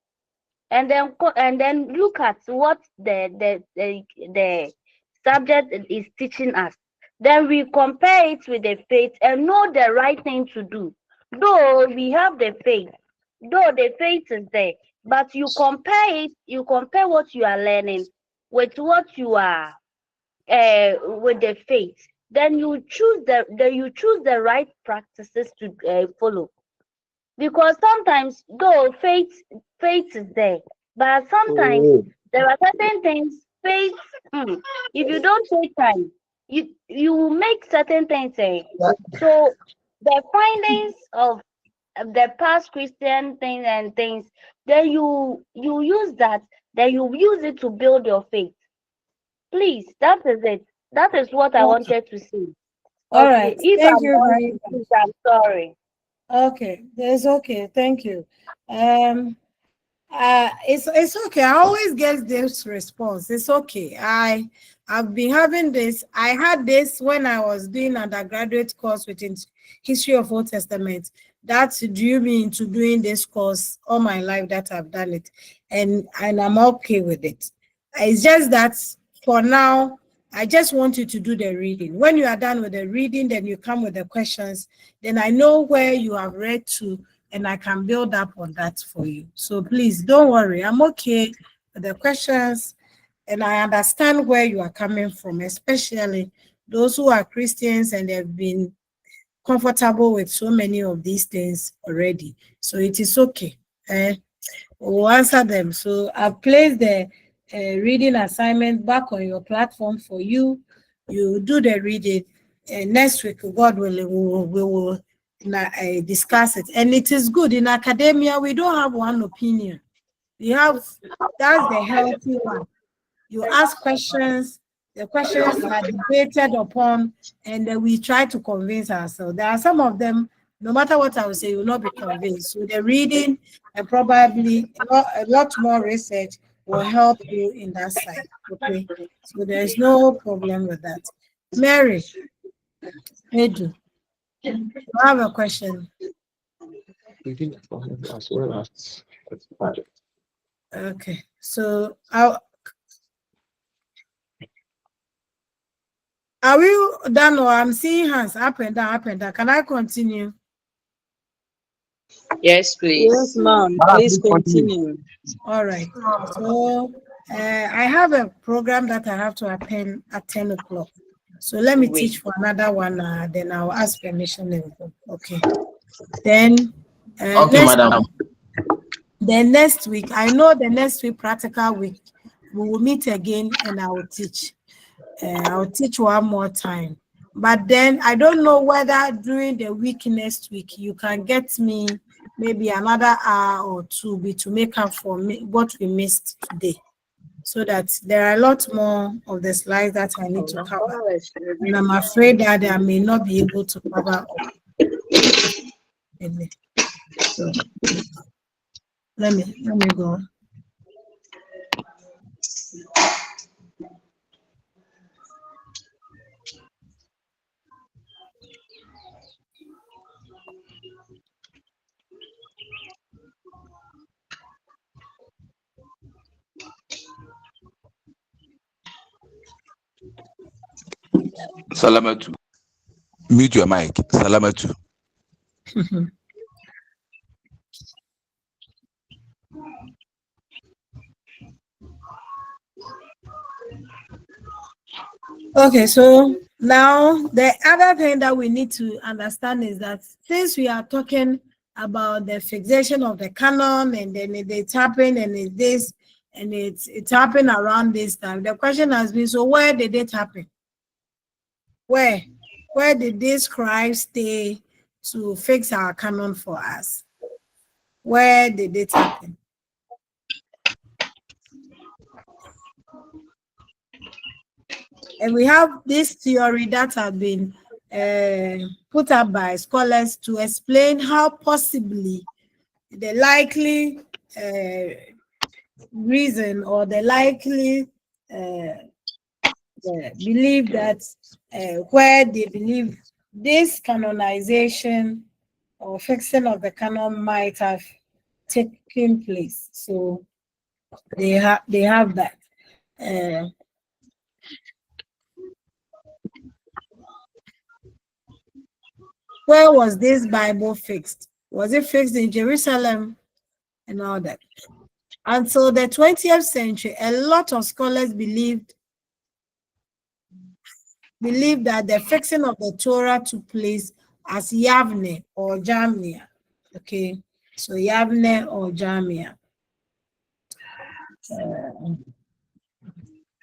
and then look at what the subject is teaching us. Then we compare it with the faith and know the right thing to do. Though we have the faith, though the faith is there, but you compare what you are learning with what you are with the faith. Then you choose the right practices to follow. Because sometimes, though faith is there, but sometimes there are certain things faith. If you don't take time, you make certain things. So the findings of the past Christian things and things, then you use that. Then you use it to build your faith. Please, that is it. That is what I wanted to say. All right. If Thank I'm you wrong, very much. please, I'm sorry. Okay, that's okay. Thank you. It's okay. I always get this response. It's okay. I've been having this. I had this when I was doing undergraduate course within history of Old Testament. That drew me into doing this course all my life that I've done it, and I'm okay with it. It's just that for now, I just want you to do the reading. When you are done with the reading, then you come with the questions. Then I know where you have read to, and I can build up on that for you. So please don't worry. I'm okay with the questions, and I understand where you are coming from, especially those who are Christians and they've been comfortable with so many of these things already. So it is okay. We'll answer them. So I've placed the reading assignment back on your platform for you. You do the reading. Next week, God willing, we will discuss it. And it is good. In academia, we don't have one opinion. That's the healthy one. You ask questions, the questions are debated upon, and then we try to convince ourselves. There are some of them, no matter what I will say, you will not be convinced. So the reading and probably a lot more research will help you in that side. Okay, so there is no problem with that. Mary, Edu, I have a question. Okay, so are we done, or I'm seeing hands up and down, up and down? Can I continue? Yes, please. Yes, ma'am. Please continue. All right. So I have a program that I have to attend at 10 o'clock. So let me teach for another one, then I'll ask permission. Okay. Then, Madam. Then next week, I know the next week, practical week, we will meet again and I will teach. I'll teach one more time. But then I don't know whether during the week next week, you can get me maybe another hour or two to make up for what we missed today. So that there are a lot more of the slides that I need to cover. And I'm afraid that I may not be able to cover all. So let me go. Salamatu. Mute your mic. Salamatu. Okay, so now the other thing that we need to understand is that since we are talking about the fixation of the canon and then it's happened and it's this and it's happened around this time, the question has been, so where did it happen? Where did these scribes stay to fix our canon for us? Where did it happen? And we have this theory that has been put up by scholars to explain how possibly the likely reason or the likely belief that where they believe this canonization or fixing of the canon might have taken place. So they have that. Where was this Bible fixed? Was it fixed in Jerusalem and all that? Until the 20th century, a lot of scholars believed that the fixing of the Torah took place as Yavne or Jamnia. Okay, so Yavne or Jamnia.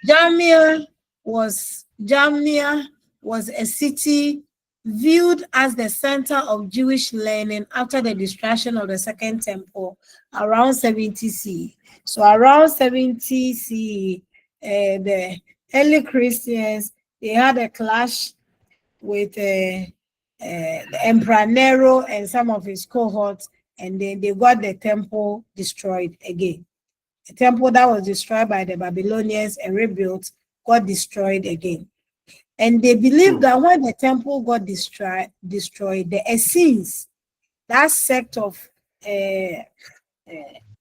Jamnia was a city viewed as the center of Jewish learning after the destruction of the Second Temple around 70 CE. So around 70 CE, the early Christians, they had a clash with the Emperor Nero and some of his cohorts, and then they got the temple destroyed again. The temple that was destroyed by the Babylonians and rebuilt got destroyed again. And they believed that when the temple got destroyed, the Essenes, that sect of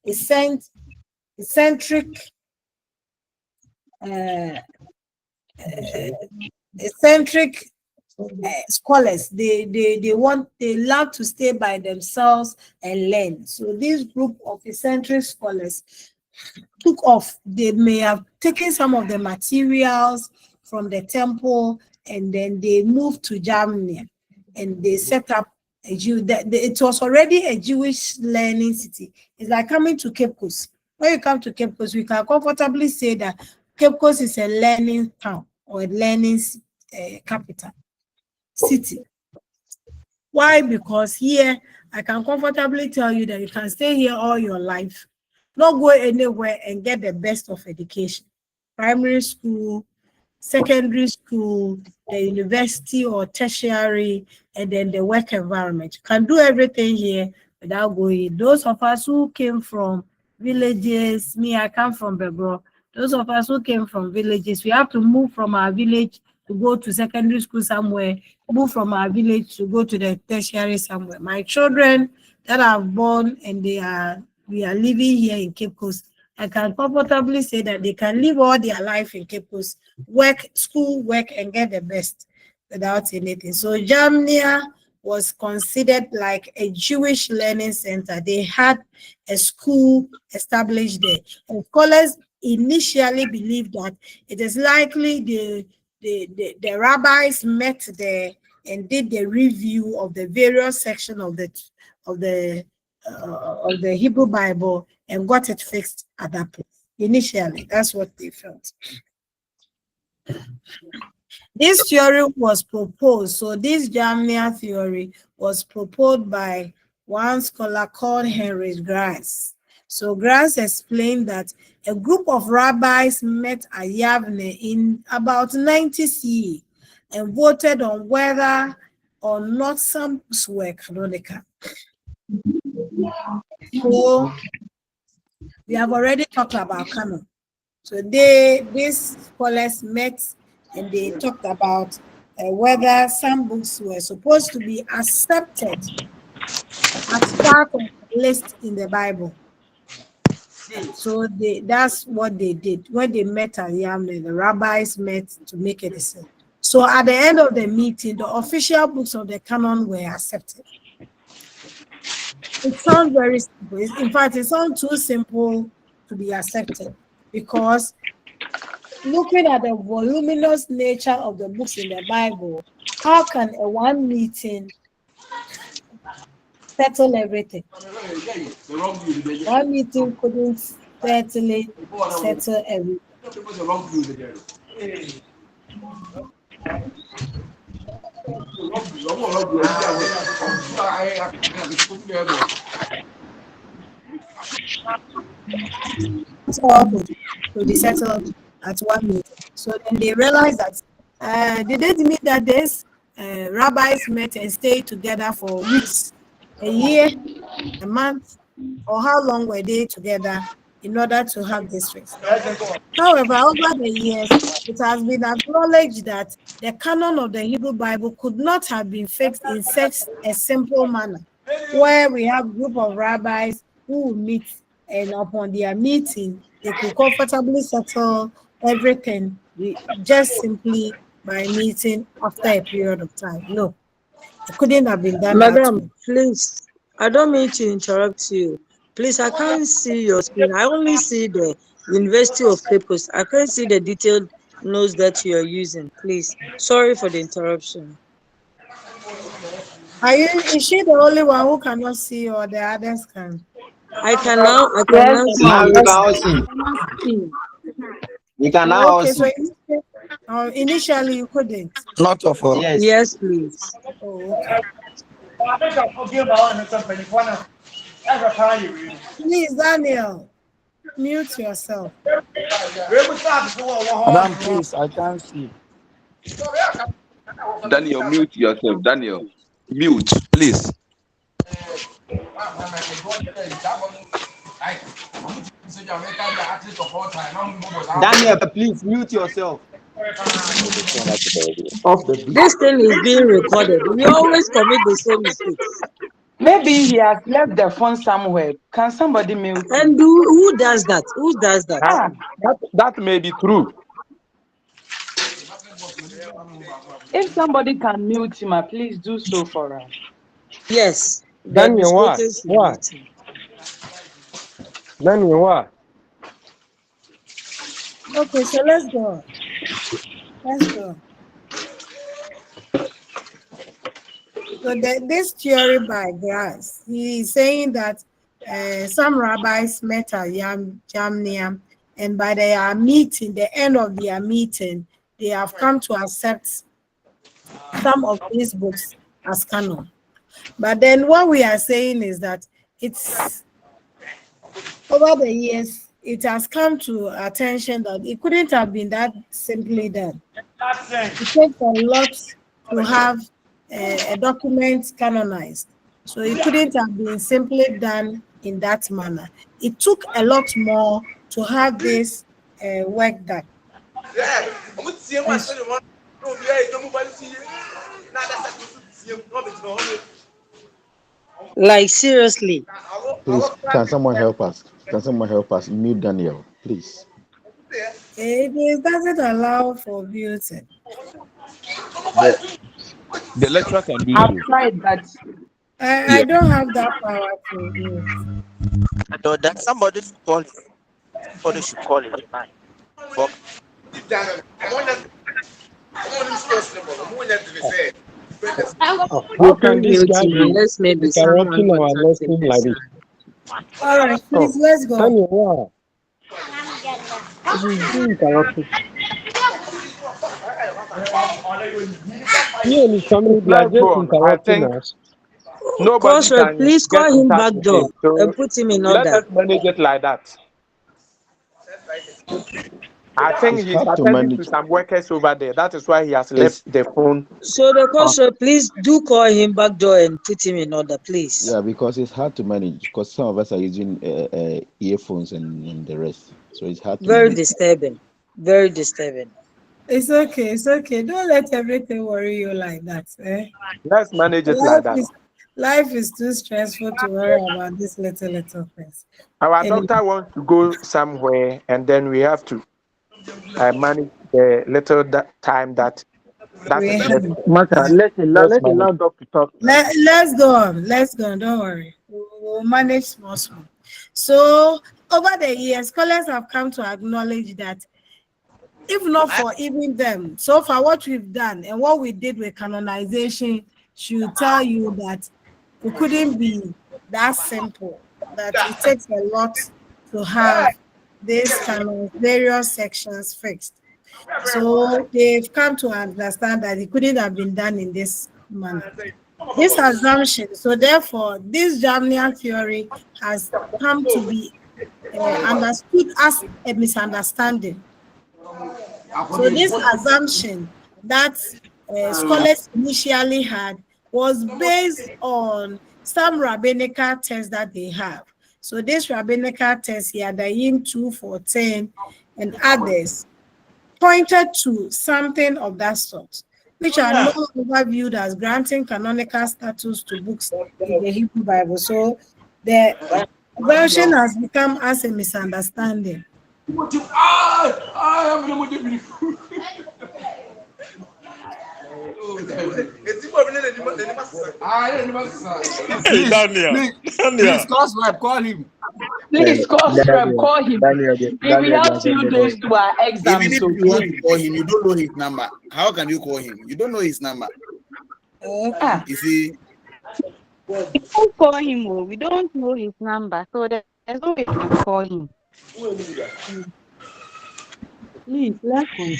eccentric scholars, they love to stay by themselves and learn. So this group of eccentric scholars took off. They may have taken some of the materials from the temple and then they moved to Germany and they set up a Jew. It was already a Jewish learning city. It's like coming to Cape Coast. When you come to Cape Coast, we can comfortably say that Cape Coast is a learning town or a learning capital city. Why? Because here I can comfortably tell you that you can stay here all your life, not go anywhere and get the best of education. Primary school, secondary school, the university or tertiary, and then the work environment. You can do everything here without going. Those of us who came from villages, I come from Bebro. Those of us who came from villages, we have to move from our village to go to secondary school somewhere, move from our village to go to the tertiary somewhere. My children that are born and we are living here in Cape Coast, I can comfortably say that they can live all their life in Cape Coast, work, school, work, and get the best without anything. So Jamnia was considered like a Jewish learning center. They had a school established there. And scholars initially believed that it is likely the rabbis met there and did the review of the various sections of the Hebrew Bible and got it fixed at that place. Initially, that's what they felt. This theory was proposed. So this Jamnia theory was proposed by one scholar called Henry Grass. So Grass explained that a group of rabbis met at Yavne in about 90 CE and voted on whether or not some books were canonical. So we have already talked about canon. So these scholars met and they talked about whether some books were supposed to be accepted as part of the list in the Bible. So that's what they did. When they met at Yamle, the rabbis met to make a decision. So at the end of the meeting, the official books of the canon were accepted. It sounds very simple. In fact, it sounds too simple to be accepted because looking at the voluminous nature of the books in the Bible, how can a one meeting settle everything? One meeting couldn't certainly settle everything. It's all to be settled at one meeting. So then they realized that they didn't mean that this rabbis met and stayed together for weeks, a year, a month, or how long were they together in order to have this fixed. However, over the years, it has been acknowledged that the canon of the Hebrew Bible could not have been fixed in such a simple manner, where we have a group of rabbis who meet, and upon their meeting, they could comfortably settle everything just simply by meeting after a period of time. No, it couldn't have been done that way. Madam, please, I don't mean to interrupt you. Please, I can't see your screen. I only see the University of Papers. I can't see the detailed notes that you are using. Please, sorry for the interruption. Is she the only one who cannot see, or the others can? I can now see. We can now okay, see. So initially you couldn't. Not of all. Yes, please. Oh, okay. Please, Daniel, mute yourself. Madam, please, I can't see. Daniel, mute yourself. Daniel, mute, please. Daniel, please mute yourself. This thing is being recorded. We always commit the same mistakes. Maybe he has left the phone somewhere. Can somebody mute him? And who does that? Who does that? That may be true. If somebody can mute him, please do so for us. Yes. Daniel, what? Daniel, what? Okay, so let's go. Let's go. So this theory by Grass, he is saying that some rabbis met at Jamnia, and by their meeting, the end of their meeting, they have come to accept some of these books as canon. But then what we are saying is that it's over the years, it has come to attention that it couldn't have been that simply done. It takes a lot to have a document canonized. So it couldn't have been simply done in that manner. It took a lot more to have this work done. Like, seriously. Please, can someone help us? Can someone help us? Mute Daniel, please. It doesn't allow for muting. The lecturer can do I've so. tried that. I don't have that power to mute. So that somebody call. Everybody should call his mind. But How You can can't this mute guy him be unless maybe someone interrupting our contacts the lesson like this? person. All right, Oh, please, let's go. Daniel, wow. This is being interrupted. He and his family, they are Let's just go on. I interrupting think us. nobody Crossroad, can please get call in him touch back with door him. So and put him in let order. us manage it like that. I think It's he's hard to attending to manage. some workers over there. That is why he has It's left the phone So the on. Crossroad, please do call him back door and put him in order, please. yeah, because it's hard to manage because some of us are using earphones and the rest, so it's hard to Very manage. disturbing. Very disturbing. It's okay. It's okay. Don't let everything worry you like that. Eh? Let's manage it like Life that. is life is too stressful to worry about this little things. Our Anyway, doctor wants to go somewhere, and then we have to manage the little time that we is have left. Master, Let's let the manage. loud doctor talk. let's go on. Let's go on. Don't worry. We'll manage small. So over the years, scholars have come to acknowledge that if not for even them, so far what we've done and what we did with canonization should tell you that it couldn't be that simple, that it takes a lot to have these canons, various sections fixed. So they've come to understand that it couldn't have been done in this manner. This assumption, so therefore, this Jamnian theory has come to be understood as a misunderstanding. So this assumption that scholars initially had was based on some rabbinical texts that they have. So this rabbinical text here, the Yin 2:14 and others, pointed to something of that sort, which are no longer viewed as granting canonical status to books in the Hebrew Bible. So the version has become as a misunderstanding. Hey, Daniel. Please, Crosswipe, call him. Please, call him. He will help you days to our Even exams. if So you want to please. call him, you don't know his number. How can you call him? You don't know his number. You see, We don't call him. We don't know his number, so there's no way we can call him. Please, let's continue.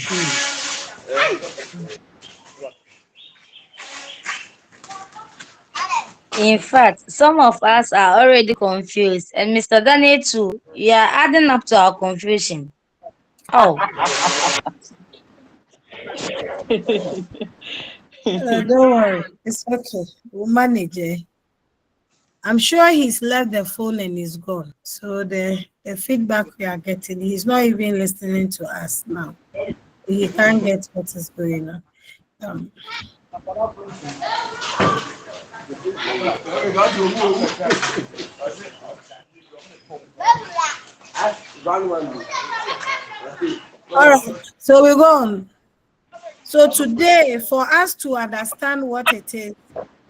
In fact, some of us are already confused, and Mr. Daniel too. You are adding up to our confusion. Oh. Don't worry, it's okay. We'll manage it. I'm sure he's left the phone and he's gone. So the feedback we are getting, he's not even listening to us now. He can't get what is going on. All right, so we go on. So today, for us to understand what it is,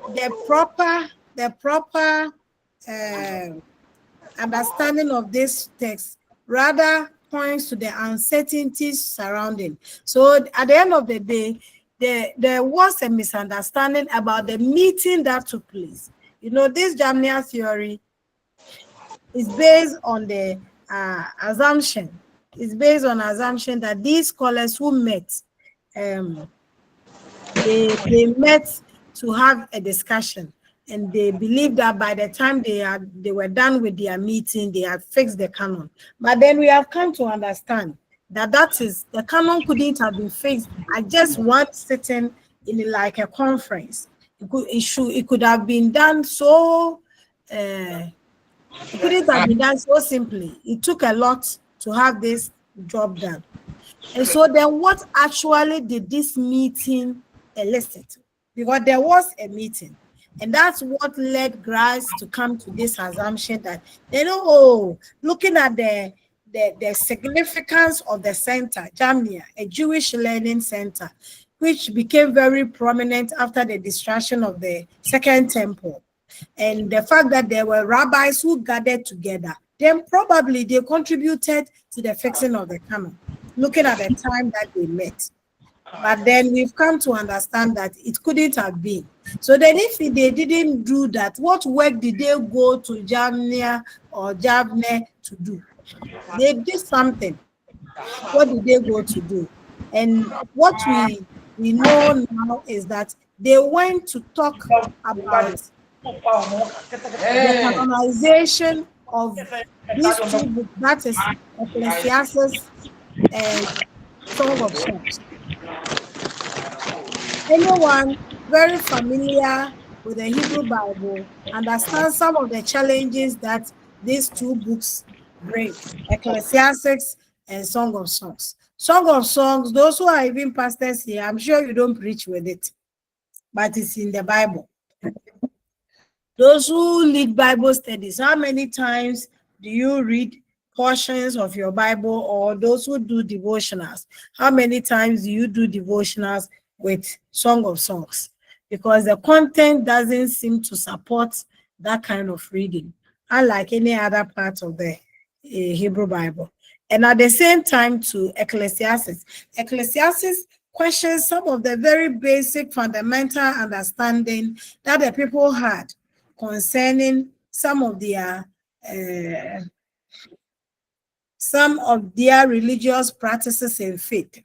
the proper understanding of this text rather points to the uncertainties surrounding. So at the end of the day, there was a misunderstanding about the meeting that took place. You know, this Jamnia theory is based on the assumption. It's based on assumption that these scholars who met, they met to have a discussion, and they believe that by the time they were done with their meeting, they had fixed the canon. But then we have come to understand that the canon couldn't have been fixed at just one sitting in like a conference. It could have been done so it couldn't have been done so simply. It took a lot to have this job done. And so then what actually did this meeting elicit? Because there was a meeting. And that's what led Grace to come to this assumption that they know, looking at the significance of the center, Jamnia, a Jewish learning center, which became very prominent after the destruction of the Second Temple. And the fact that there were rabbis who gathered together then probably they contributed to the fixing of the canon, looking at the time that they met. But then we've come to understand that it couldn't have been. So then if they didn't do that, what work did they go to Jamnia or Javne to do? They did something. What did they go to do? And what we know now is that they went to talk about the canonization of these two books, that is Ecclesiastes and Song of Songs. Anyone very familiar with the Hebrew Bible understands some of the challenges that these two books bring, Ecclesiastes and Song of Songs. Song of Songs, those who are even pastors here, I'm sure you don't preach with it, but it's in the Bible. Those who lead Bible studies, how many times do you read portions of your Bible, or those who do devotionals? How many times do you do devotionals with Song of Songs? Because the content doesn't seem to support that kind of reading, unlike any other part of the Hebrew Bible. And at the same time to Ecclesiastes. Ecclesiastes questions some of the very basic fundamental understanding that the people had concerning some of their religious practices and faith.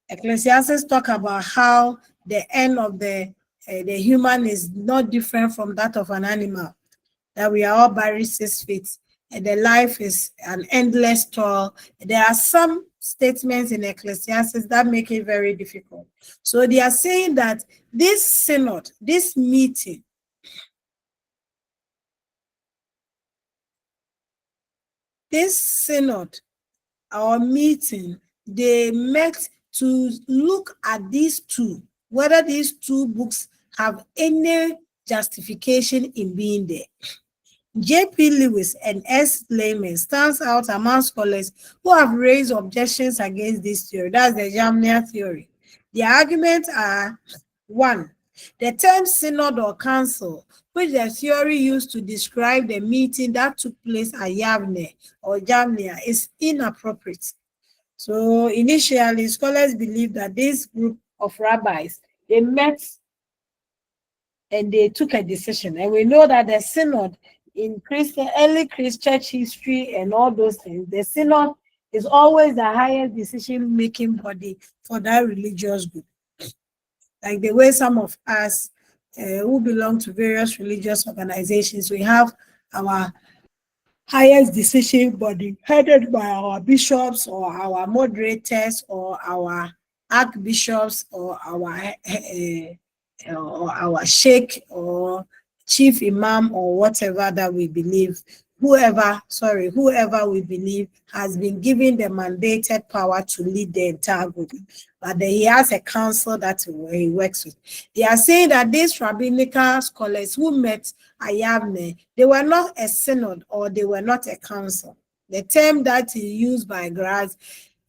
Ecclesiastes talk about how the end of the human is not different from that of an animal, that we are all buried 6 feet, and the life is an endless toil. There are some statements in Ecclesiastes that make it very difficult. So they are saying that this synod, this meeting, our meeting, they met to look at these two, whether these two books have any justification in being there. J.P. Lewis and S. Lehman stands out among scholars who have raised objections against this theory. That's the Jamnia theory. The arguments are: 1, the term synod or council, which the theory used to describe the meeting that took place at Yavne or Jamnia, is inappropriate. So initially, scholars believed that this group of rabbis, they met and they took a decision. And we know that the synod in early Christian history and all those things, the synod is always the highest decision-making body for that religious group. Like the way some of us who belong to various religious organizations, we have our highest decision body headed by our bishops or our moderators or our archbishops or our sheikh or chief imam or whatever that we believe, whoever we believe has been given the mandated power to lead the entire group. But then he has a council that he works with. They are saying that these rabbinical scholars who met at Yavne, they were not a synod or they were not a council. The term that is used by Graz,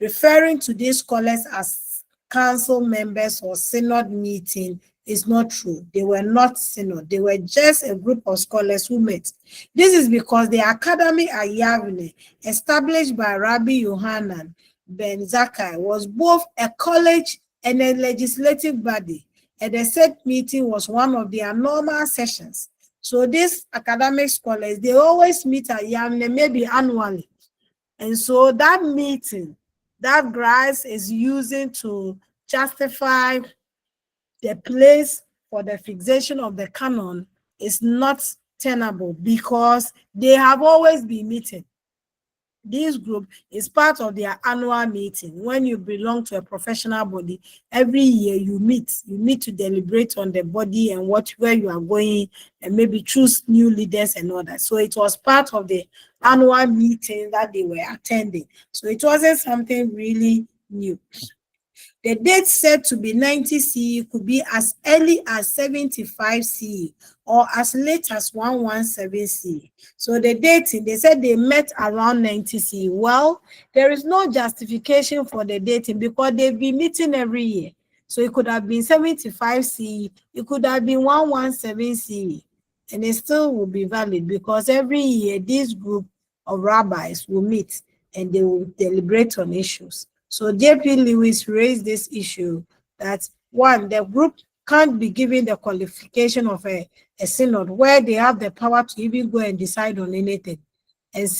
referring to these scholars as council members or synod meeting, is not true. They were not synod. They were just a group of scholars who met. This is because the academy at Yavne, established by Rabbi Yohanan Ben Zakkai, was both a college and a legislative body, and the said meeting was one of their normal sessions. So these academic scholars, they always meet at Yavne, maybe annually. And so that meeting, that Grace is using to justify the place for the fixation of the canon is not tenable because they have always been meeting. This group is part of their annual meeting. When you belong to a professional body, every year you meet to deliberate on the body and where you are going and maybe choose new leaders and all that. So it was part of the annual meeting that they were attending. So it wasn't something really new. The date said to be 90 CE could be as early as 75 CE or as late as 117 CE. So the dating, they said they met around 90 CE. Well, there is no justification for the dating because they've been meeting every year. So it could have been 75 CE, it could have been 117 CE, and it still will be valid because every year this group of rabbis will meet and they will deliberate on issues. So J.P. Lewis raised this issue that one, the group can't be given the qualification of a synod where they have the power to even go and decide on anything. And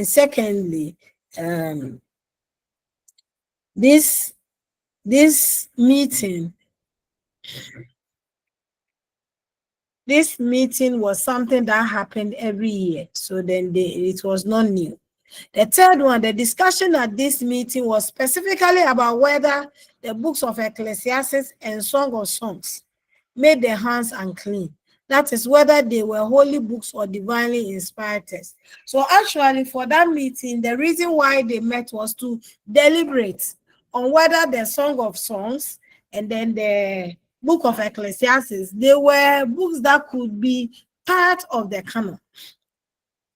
secondly, this meeting was something that happened every year. So then it was not new. The third one, the discussion at this meeting was specifically about whether the books of Ecclesiastes and Song of Songs made the hands unclean. That is whether they were holy books or divinely inspired texts. So actually for that meeting, the reason why they met was to deliberate on whether the Song of Songs and then the book of Ecclesiastes, they were books that could be part of the canon.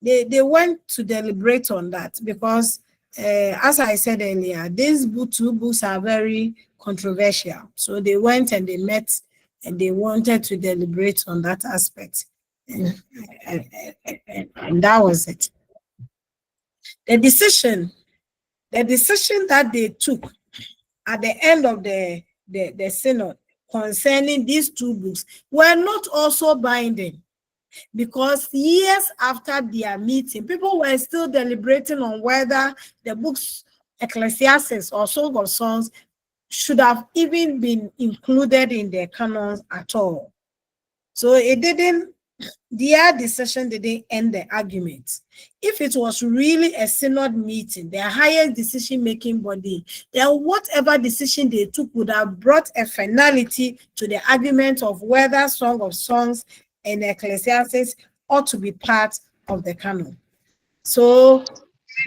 They went to deliberate on that because, as I said earlier, these two books are very controversial. So they went and they met and they wanted to deliberate on that aspect. And that was it. The decision that they took at the end of the synod concerning these two books were not also binding, because years after their meeting, people were still deliberating on whether the books Ecclesiastes or Song of Songs should have even been included in their canons at all. So their decision didn't end the argument. If it was really a synod meeting, their highest decision-making body, then whatever decision they took would have brought a finality to the argument of whether Song of Songs and Ecclesiastes ought to be part of the canon. So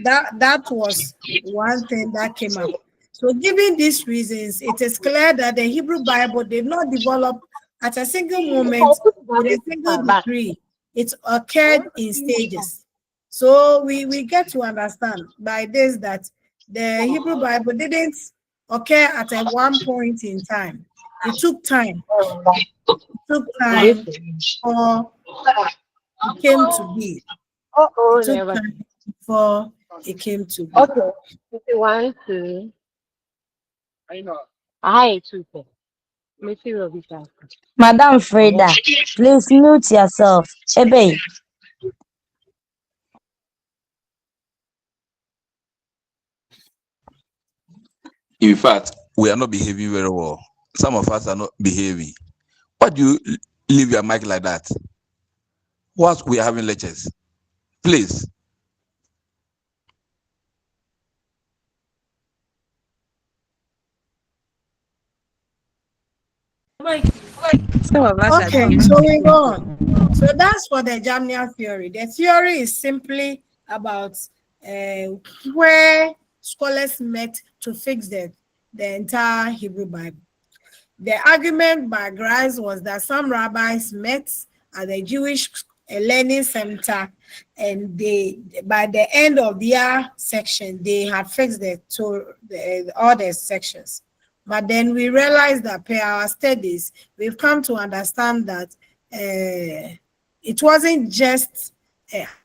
that was one thing that came up. So given these reasons, it is clear that the Hebrew Bible did not develop at a single moment with a single decree. It occurred in stages. So we get to understand by this that the Hebrew Bible didn't occur at a one point in time. It took time. It took time for it came to be. It took time before it came to be. Okay. 1, 2. I know. I 2. Madam Freda, please mute yourself. Ebe. In fact, we are not behaving very well. Some of us are not behaving. Why do you leave your mic like that? Whilst we are having lectures, please. Okay, so we go on. So that's for the Jamnia theory. The theory is simply about where scholars met to fix the entire Hebrew Bible. The argument by Grice was that some rabbis met at the Jewish learning center, and by the end of their section, they had fixed all the sections. But then we realized that per our studies, we've come to understand that it wasn't just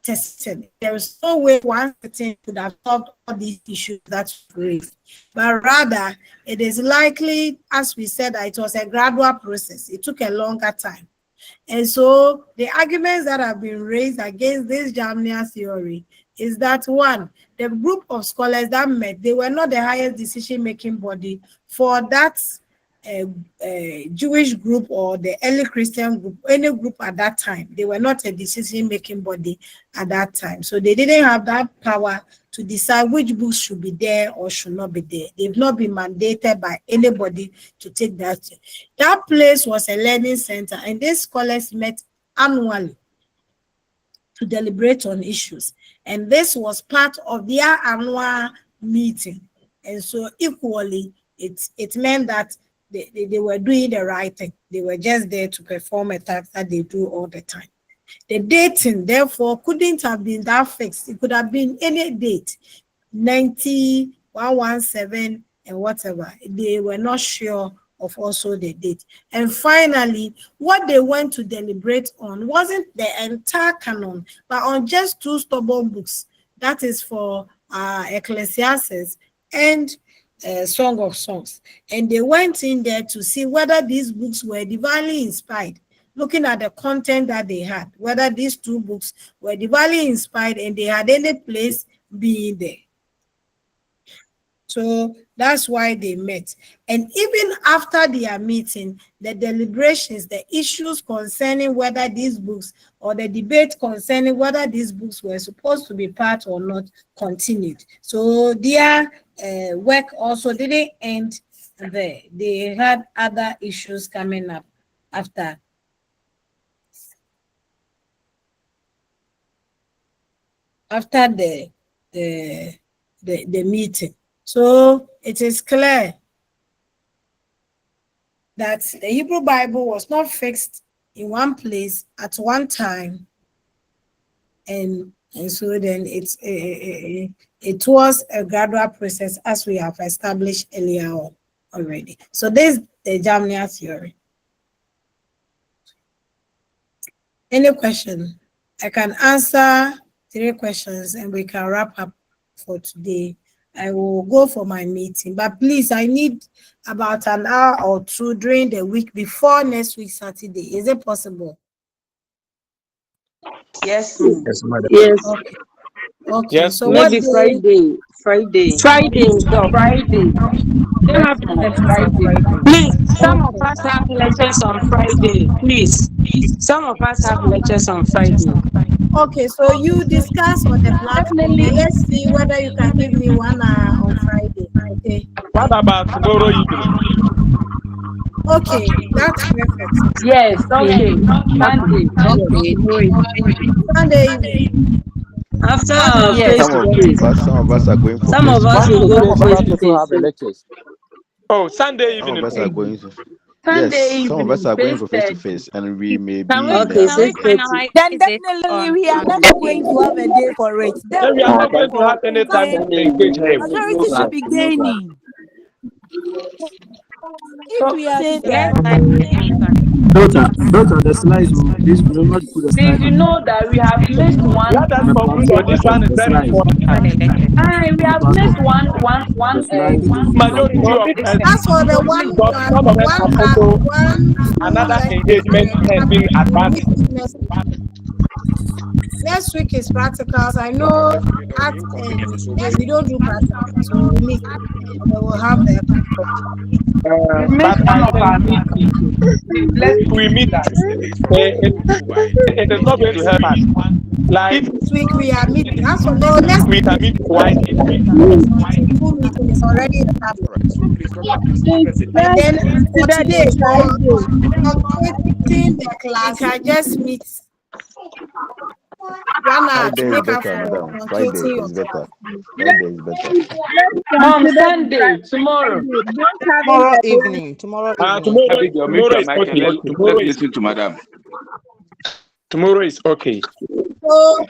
tested. There was no way one sitting could have solved all these issues that we raised. But rather, it is likely, as we said, that it was a gradual process. It took a longer time. And so the arguments that have been raised against this Jamnia theory is that, one, the group of scholars that met, they were not the highest decision-making body for that Jewish group or the early Christian group, any group at that time. They were not a decision-making body at that time. So they didn't have that power to decide which books should be there or should not be there. They've not been mandated by anybody to take that. That place was a learning center, and these scholars met annually to deliberate on issues. And this was part of their annual meeting. And so equally, it meant that they were doing the right thing. They were just there to perform a task that they do all the time. The dating, therefore, couldn't have been that fixed. It could have been any date, 90, 117, and whatever. They were not sure of also the date. And finally, what they went to deliberate on wasn't the entire canon, but on just 2 stubborn books. That is for Ecclesiastes and Song of Songs. And they went in there to see whether these books were divinely inspired, looking at the content that they had, whether these 2 books were divinely inspired and they had any place being there. So that's why they met. And even after their meeting, the deliberations, the issues concerning whether these books or the debate concerning whether these books were supposed to be part or not continued. So their work also didn't end there. They had other issues coming up after. After the meeting. So it is clear that the Hebrew Bible was not fixed in one place at one time, and so then it was a gradual process, as we have established earlier on already. So this is the Jamnia theory. Any question? I can answer 3 questions and we can wrap up for today. I will go for my meeting, but please, I need about an hour or 2 during the week before next week Saturday. Is it possible? Yes. Yes. Okay. Okay. Yes, So Maybe what day? Friday. They have it on Friday. Please, some of us have lectures on Friday. Please. Some of us have lectures on Friday. Okay, so you discuss on the platform and let's see whether you can give me 1 hour on Friday. Okay. What about tomorrow evening? Okay, that's perfect. Yes, okay. Sunday. Okay. Sunday evening. After What our time? face Some to of face, us are going for some face of to us face. will Some go of face us to also face. have a lectures. Oh, Sunday Some of evening. us are going to yes, Sunday some of us evening, are going for face to 6:30. face, and we may Can be we in Okay, the can we 6:30. finalize Then it definitely on we are not Sunday? going to have a day for it. Then we are not Definitely going to have any time then to engage them. majority should be gaining. If So we are So to let's say start it on Sunday. Daughter, the slides, oh, please remember to put the please, slide you on know that we have missed Let us the conclude on platform. this one. Is very important. On the lecture. we On the have missed platform. one The slides on the Majority platform. of topic. us, That's for the because some of us have also one full another lecture engagement has been we'll advanced. meet next week. Next week is practicals. I know at we don't do practicals, so we'll meet and then we'll have the We missed But one I of think our meetings. So please, let's we fix meet. that. It is not going to help us. Like next week we are meeting. As for no next we can meet twice. full meeting is already established. Please, And let's then for consider today, the for Friday. completing the class, we can just meet 1 hour to Friday is make up better, for madam. Friday truncating your is better. class. Friday is better. Let's Mom, consider the Sunday, tomorrow. Friday. Both having tomorrow the class. evening. Tomorrow evening. Tomorrow, Mute tomorrow your is mic and okay. let's listen to Madam. Tomorrow is okay. So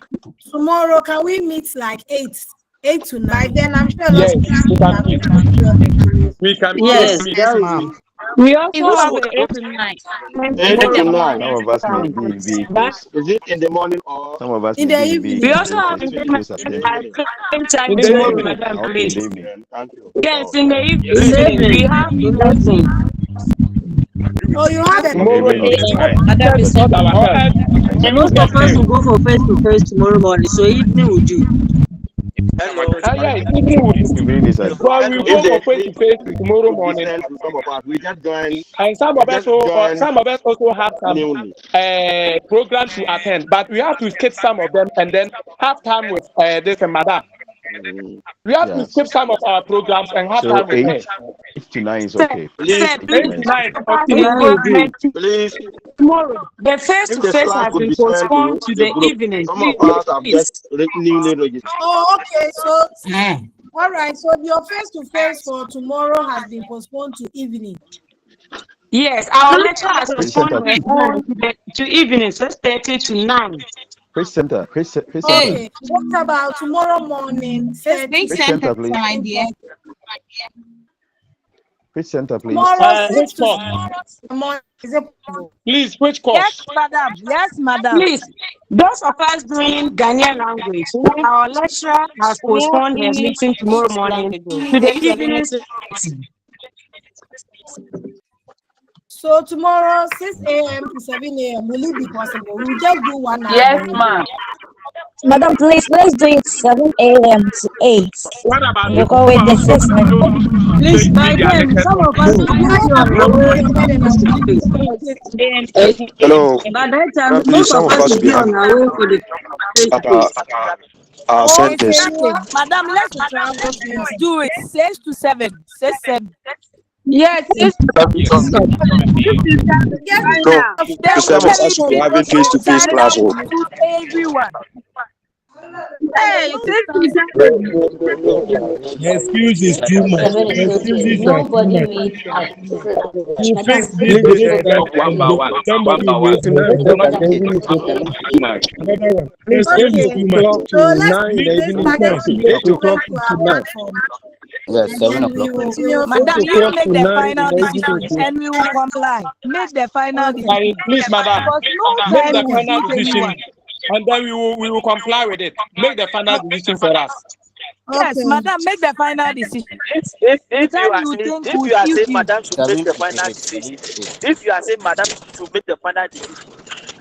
tomorrow, can we meet like 8 to 9? By then, I'm sure a lot Yes, of we people can have meet. been We can Yes, meet. that Yes, will be. ma'am. We also Who have will a 8 to 9? in 8 the to 9. morning Some of us may time. be in But vehicles. Is it in the morning or Some of us in may the be in we evening. vehicles. also So have please a please in the attend. at evening? same time In the tomorrow, evening. madam, Okay, in the please. evening. Thank you. Yes, in the In the evening we evening. have lesson. Oh, you have a In the Tomorrow evening is is better. let's sort ourselves. We And do most get of us there. will go for face to face tomorrow morning. So evening will do. Yes, evening would do. Evening is a Well, we If go for the face to face great. tomorrow would be morning, sent to some of us, we just join. and We just join some of us also have some newly. programs to attend. But we have to skip some of them and then have time with this and Madam. We have to Yes. skip some of our programs and have So time with her. 8 to 9 is okay. Please, 8 to 8 9 to is okay. 9, That's okay. Nine will do. please, tomorrow. The face if to the face slide has could been be sent to postponed to the the group, evening. some of us have just Please. newly registered. Oh, okay. So, all right. So your face to face for tomorrow has been postponed to evening. Yes, our lecture has Chris postponed Center. to evening, 6:30 to 9. Chris Center. Chris Center. Okay. What about tomorrow morning, Just 30? make Chris Center, sentence, please. my dear. Which center, please? Tomorrow, 6 Which to course? 7 in the morning. Is it possible? Please, which Yes, course? madam. Yes, madam. Please, those of us doing Ghanaian language, our lecturer has postponed her meeting tomorrow morning to the evening. So tomorrow, 6 a.m. to 7 a.m. Will it be possible? We'll just do 1 hour. Yes, then we ma'am. go. Madam, please, let's do it 7 a.m. to 8. What about the Because with the 6 minutes. Please, by then, some of us will be on our way for the face-to-face. Hello. By that time, Madam, please, most some of of us us will will be be on our way for the at our Okay, centers. Madam, let's travel. Please do it. 6 to 7. 6 7. Yes, Yes, So some of us will be having face-to-face class. To everyone. Hey, The excuse is too much. The excuses are too Nobody much. meets at You Madam, fix this date like that, and somebody will wait and another one. The excuse is too much. so let's You need let's to target fix to it. get to our platform. Yes, And 7 then we o'clock. will continue. Madam, you make the final and decision and we will comply. Make the final decision. Please, madam, Because no make time the will final suit decision, anyone. and then we will comply with it. Make the final decision for us. Yes, Okay. madam, make the final decision. If Time you are you saying, think if will you are suit saying you. madam should make 7 the to final 8. decision, if you are saying madam should make the final decision,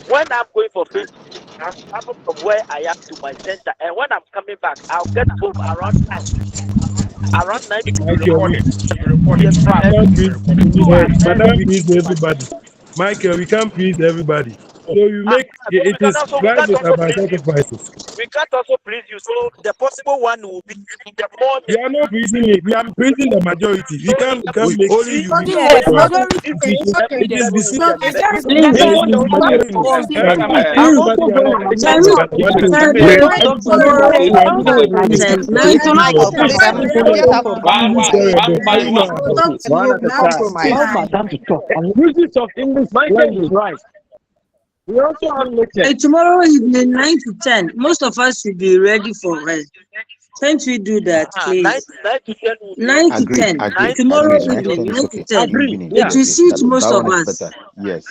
when I'm going for Facebook, I'm traveling from where I am to my center, and when I'm coming back, I'll get home around 9. Around 9 Michael, we p.m. So I'm can't please, Madam, please everybody. Michael, we can't please everybody. So you make so it is we life can't is also about please you. sacrifices. We can't also please you. So the possible one will be in the We morning. are not pleasing me. We are pleasing the majority. We can't make Only you. Yes, majority Okay. it is So deceiving. please, Everybody can we do tomorrow everybody 10, 9 to Michael, 10? please, I'm ready everybody. talk to you now. Madam to talk. Uses of English language. Right. We also have lecture. Tomorrow evening, 9 to 10. Most of us should be ready for it. Can't we do that, 9 please? to 10 will be 9 to Agreed, 10. agreed, Tomorrow agreed. 9 to evening, 10 is 9 okay. to 10. Agreed. Evening Yeah. It will is okay. suit most That of one is us. better. Yes.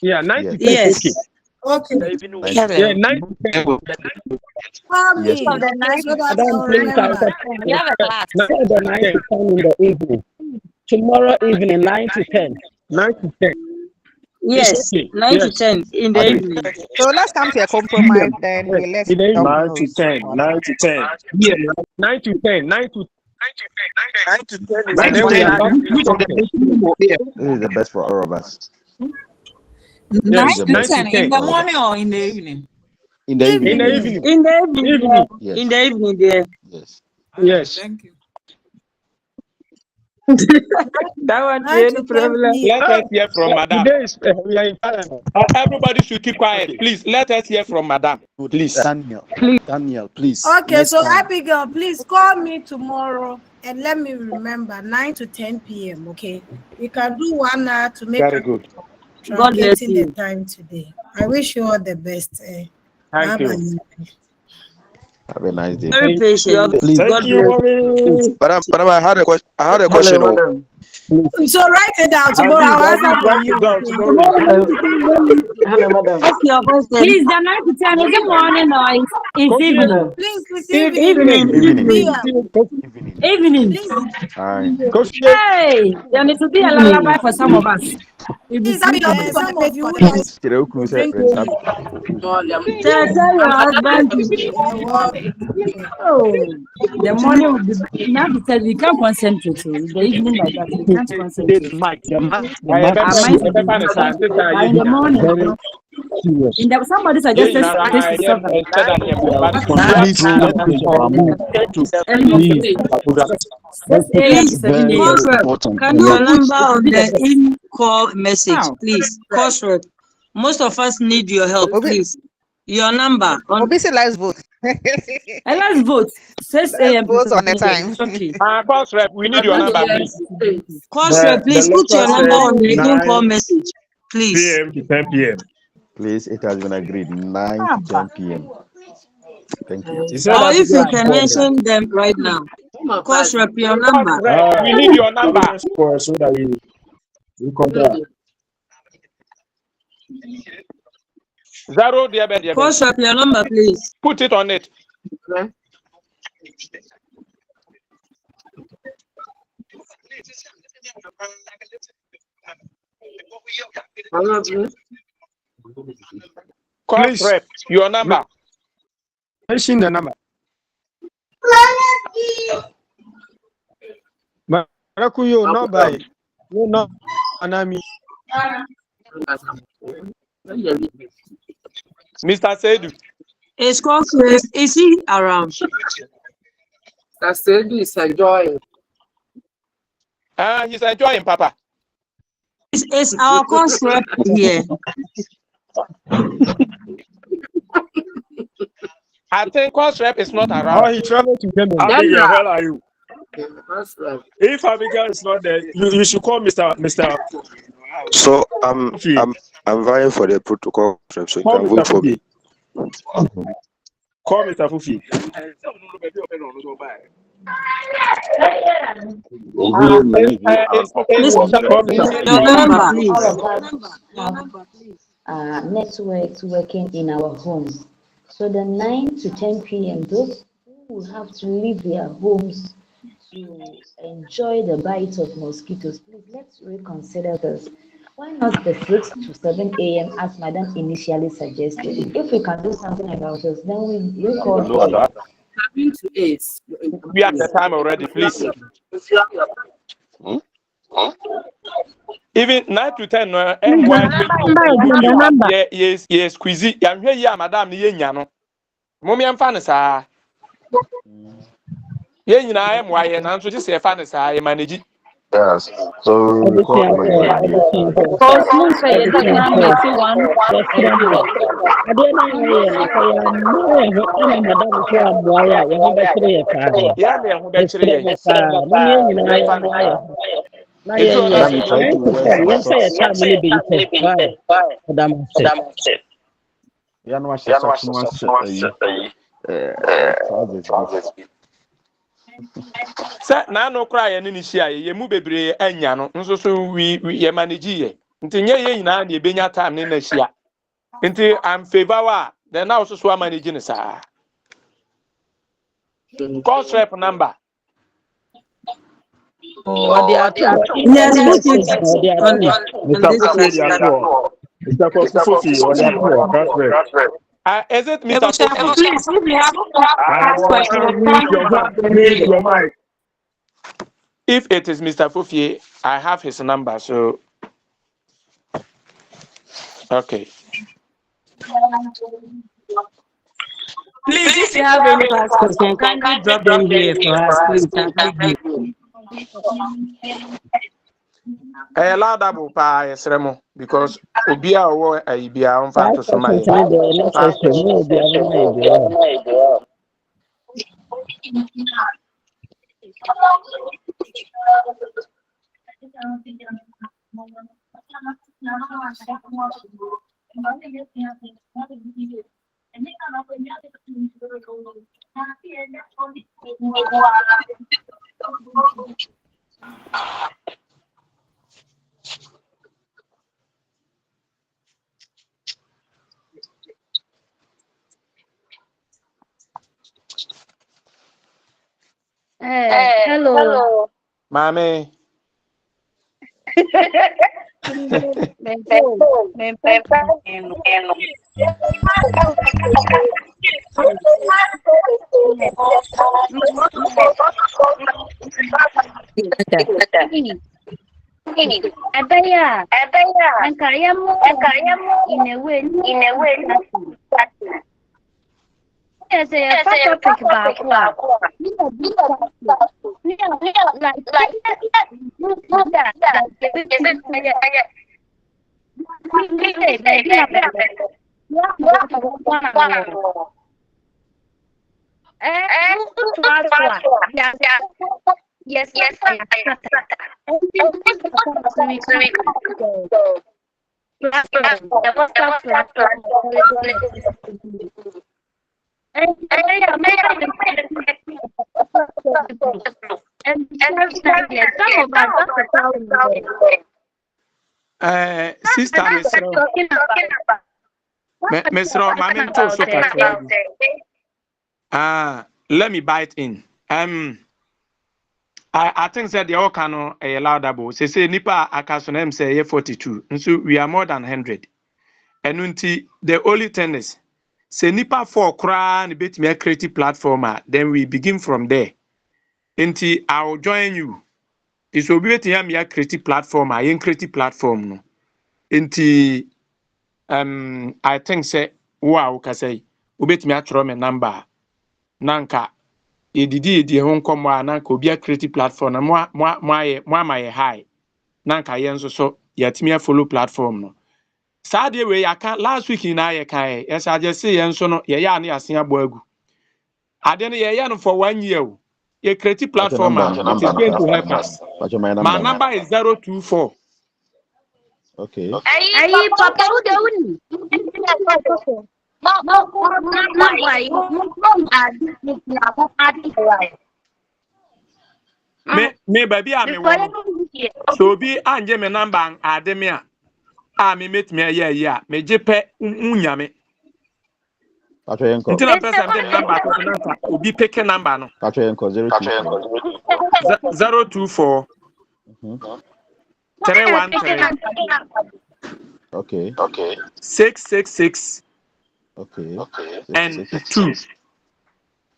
Yeah, 9 to 10 Yes. is okay. Yes. Okay. the evening. Nice. Yeah, 9 to 10. Call me. Yes, please. Okay, so that Madam, I'll please, remember. We have a class. 9 to 10 in the evening. Tomorrow evening, 9 to 10. 9 to 10. Yes. Okay. 9 to Yes. 10 in the Agreed. evening. So let's come to a compromise, then Yes. we let In the evening. them 9 know. to 10. 9 to 10. Yeah, 9 to 10. 9 to 9 to 10 is and then we are back to something. This is the best for all of us. This 9 is the to best 10 in for the all of us. morning or in the evening? In the evening. In the Yes. evening. In the evening, Evening. Yes. in the evening, there. Yes. Yes. Thank you. That one, 9 any to 10 problem? p.m. Let us hear from Madam. Today is we are in Parliament. Everybody should keep quiet. Please, let us hear from Madam. Please. Daniel, please. Okay, Next so time. Abigail, please call me tomorrow and let me remember 9 to 10 p.m. Okay, we can do 1 hour to make Very good. God bless truncating the you. time today. I wish you all the best. Thank you. Bye-bye. Have a nice day. Very patient. Please. God bless you. Madam, I had a question. Madam. So write it down tomorrow. I'll answer for you. Hello, madam. What's your question? Please, the 9 to 10 is it morning or is evening? Please, this Evening. Evening. Please, All right. Hey, there needs to be a lullaby for some of us. please, Abigail, some of you who like drink tea. Tell your husband to. Oh, the morning will be now because we can't concentrate. So the evening like that, we can't concentrate. Our minds will be distracted. But in the morning, in the, somebody suggested 6 to 7. Early morning. 6 a.m. to 7 a.m. Crossword, can you number on the in-call message, please? Crossword. Most of us need your help, please. Your number. Obviously, let's vote. And let's vote. 6 a.m. Vote on the time. Okay. Boss rep, we need your number, please. Crossword, please put your number on the in-call message, please. PM to 10 p.m. Please, it has been agreed. 9 to 10 p.m. Thank you. Or if you can mention them right now. Course rep, your number. We need your number. So that we compare. 0 dear Ben. Course rep, your number, please. Put it on it. Course rep, your number. Mention the number. Marakuyo, no by. You know, Anami. Mr. Seidu. Is course rep, is he around? Mr. Seidu is enjoying. He's enjoying, Papa. Is our course rep here? I think course rep is not around. Oh, he traveled to Yemen. Abigail, where are you? That's right. If Abigail is not there, you should call Mr. So I'm vying for the protocol, so you Call can Mr. vote for me. Call Mr. Fufi. Networks working in our homes. So the 9 to 10 p.m., those who will have to leave their homes to enjoy the bite of mosquitoes, please let's reconsider this. Why not the 6 to 7 a.m. as Madam initially suggested? If we can do something about this, then we call for it. 7 to 8. We have the time already, please. Even 9 to 10, yes, squeezy. I'm here, Madam, Yano. Mommy and Fanasa. Yen, I am why, and I'm just a fanasa, I manage it. Yes. So we call Sir, no cry and initiate, ye move bebre and yano, so we manage ye. Until ye na ye benya time in the shia. Until I'm favor, then also swam managing, sir. Course rep number. Yes, put it on Is it Mr. Please, if you have If it is Mr. Fufie, I have his number, so okay. Please, if you have any last question, kindly drop them here for us, please. Thank you. I allow double pie, Sremo, because Ubia or Ibia on fire to some. Hello. Mommy. Abaya. Ankayamu in a way. Yes, a topic about yes, And some of us got to tell Sister Mesro, let me bite in. I think that the all cano a laudable. Say nipa akasonem say 42. And so we are more than 100. And unti the only thing is say nipa for cry bit me a creative platform. Then we begin from there. Unti I'll join you. This will be a creative platform. I creative platform no. Unti I think say wow ka say ubet me atro me number nanka edidi ho nkomo nanka obi a creative platform na mo my high nanka yen so yatimi follow platform no saade we yaka last week na ye kai yes I just say yen so no ye ya na yasen abo agu ade no ye no for 1 year o ye creative platform it is going to help us. My number is 024. Okay. Ayi papa ude Me baby am me so bi anje me number ade me a me met me ya me jepe unyame ntina person dem number to number obi pick number no 024 313 Okay. 666 Okay. and 2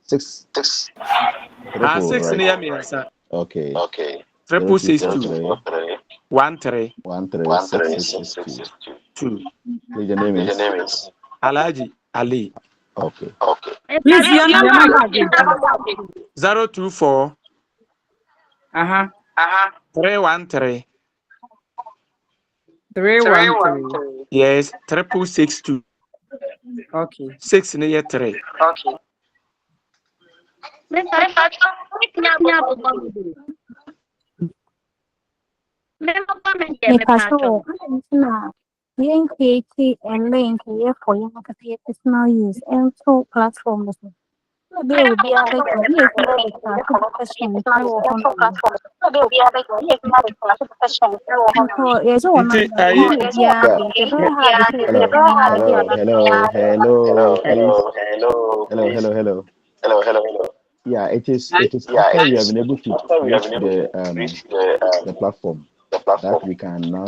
6 6 right. near me answer. Okay. 666 13 2. Please, your name is Alaji Ali. Okay. Please, your number again. 024 313 313. yes 662. Okay. 6 near 3. Okay. Mepasho, you create a link here for your personal use and so platforms. Maybe it will be a big question. Yes, one. Hello. Yeah, it is after we have been able to create the platform that we can now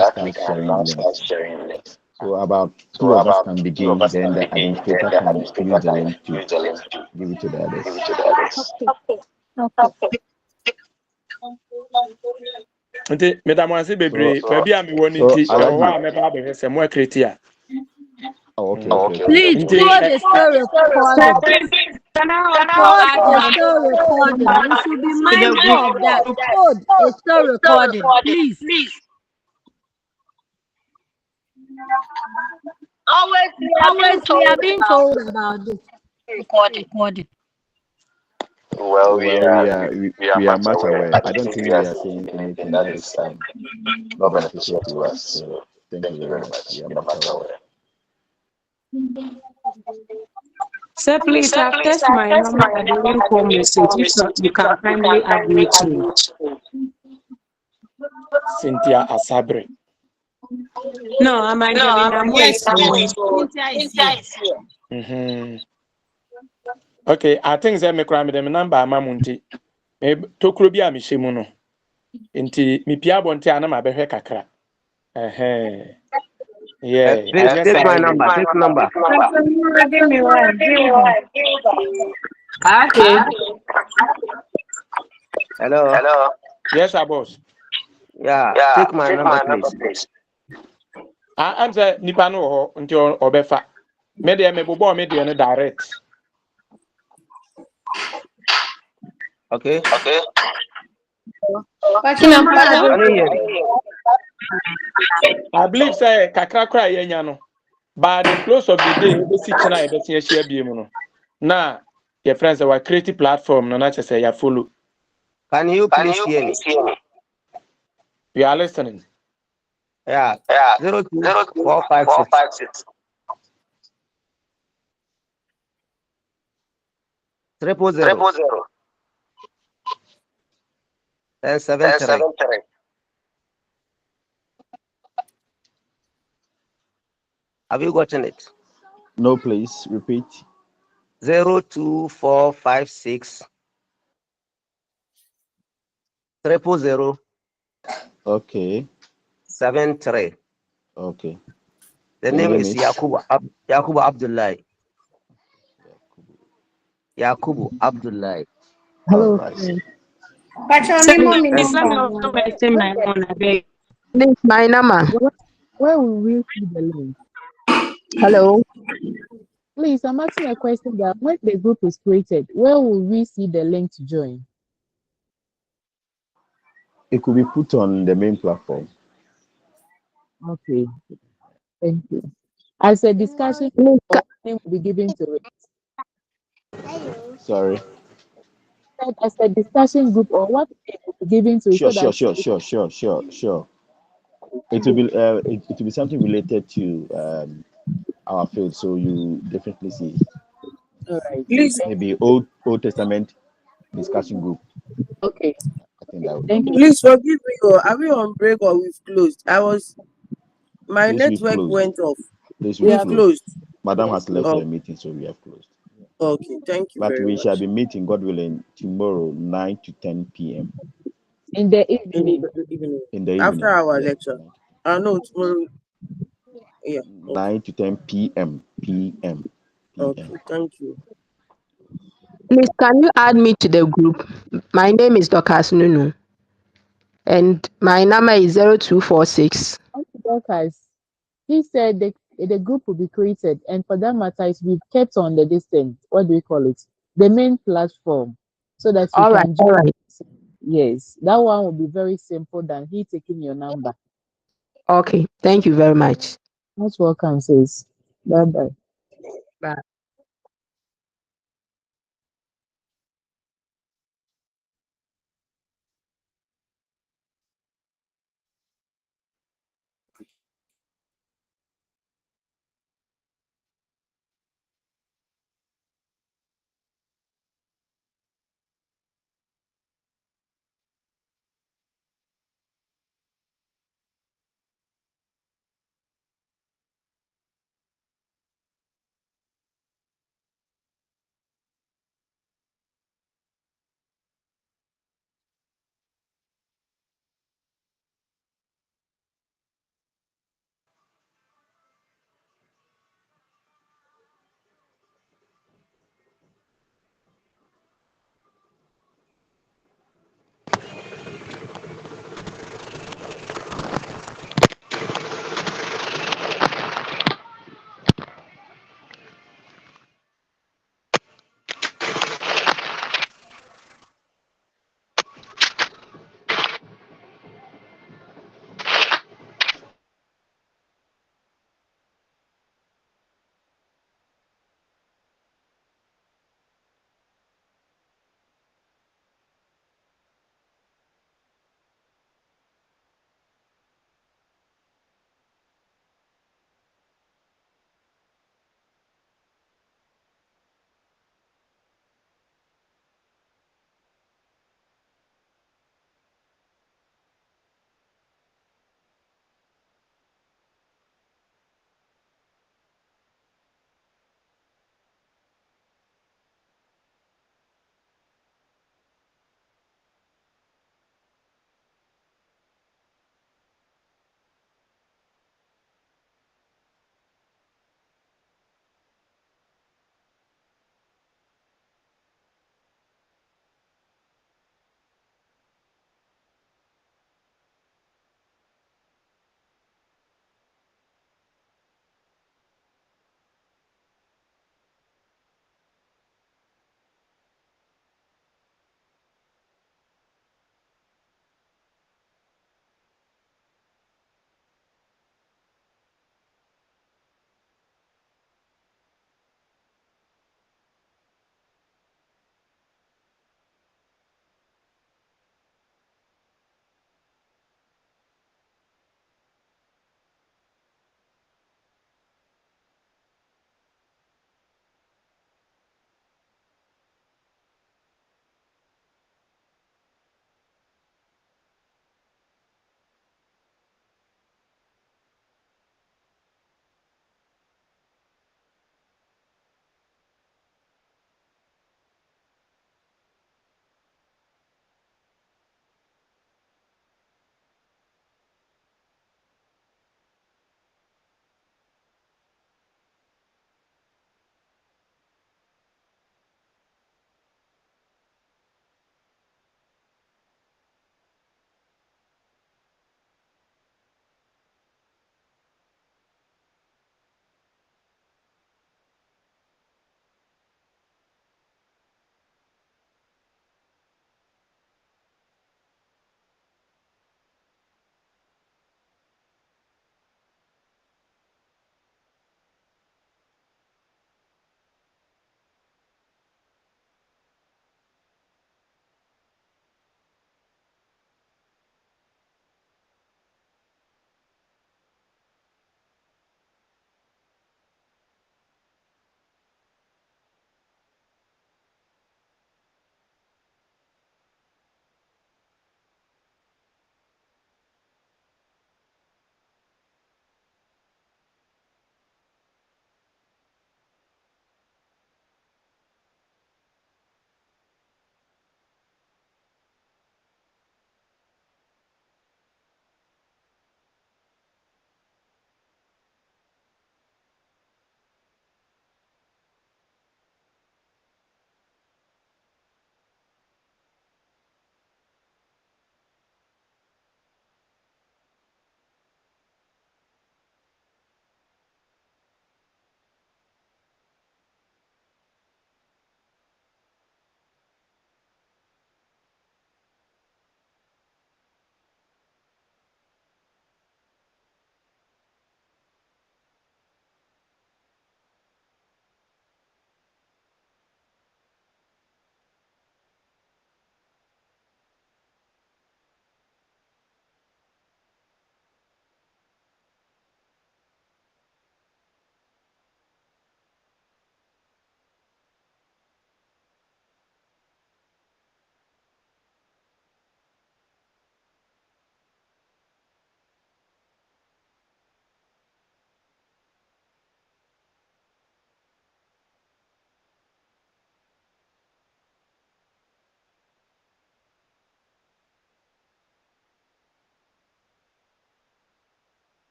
start sharing links. So about two of us can begin, then the administrator can use the link to give it to the others. Okay. Nti madam wansi bebre baby am woni nti wa me ba be se mo create. Okay. Please put the story recording. We should be mindful of that. Code a story recording, please. Always we are being told about this recording. Well, we are much aware. I don't think we are saying anything that is not beneficial to us. So thank you very much. We are much aware. Sir, please, I've tested my number and the link home message. If not, you can kindly add me to Cynthia Asabre. No, I'm Angelina. Yes, Cynthia is here. Okay, I think that me kura me dem number amamunti. Me tokuro bi a me hyemu no. Nti me pia bonte ana ma behwe kakra. Yeah. Take my number. Give me one. Okay. Hello. Yes, boss. Yeah. Take my number, please. I'm say nipa no ho nti obefa. Me de me bobo me de no direct. Okay. I believe say kakra kra yenya no. By the close of the day, we see china e be share biem no. Na your friends our creative platform no na say ya follow. Can you please hear me? We are listening. Yeah. 02456 000 Then 73. Have you gotten it? No, please repeat. 02456 000 Okay. 73. Okay. The The name name is is Yakubu Abdullahi. Yakubu Abdullahi. all Hello, right. friend. Please Please, let me also mention my own. I beg. please, My number. where will we see the link? Hello. Please, I'm asking a question that when the group is created, where will we see the link to join? It could be put on the main platform. Okay, thank you. As a discussion, Please, or name will be given to it. Sorry. Said as a discussion group, or what name will be given to it Sure, so sure, that sure, sure, sure, sure, sure. It will be it will be something related to our field, so you definitely see all right. Please, maybe Old Testament discussion group. Okay, I think that would thank you. please forgive me. Oh, are we on break or we've closed? My please we've network closed. went off. Please We we've have closed. Madam yes, has left Oh, the meeting, so we have closed. okay. Thank you But very we shall much. be meeting, God willing, tomorrow 9 to 10 p.m. in the In evening. the evening, in the after evening. our Yeah, lecture. No, tomorrow. Yeah. Okay. 9 to 10 p.m. Okay. Thank you. Please, can you add me to the group? My name is Dorcas Nunu, and my number is 0246. Dorcas, he said the group will be created, and for that matter, it will be kept on the distance. What do we call it? The main platform, so that you All right, can all join. right. Yes, that one will be very simple than he taking your number. Okay, thank you very much. Most welcome, sis. Bye bye. Bye.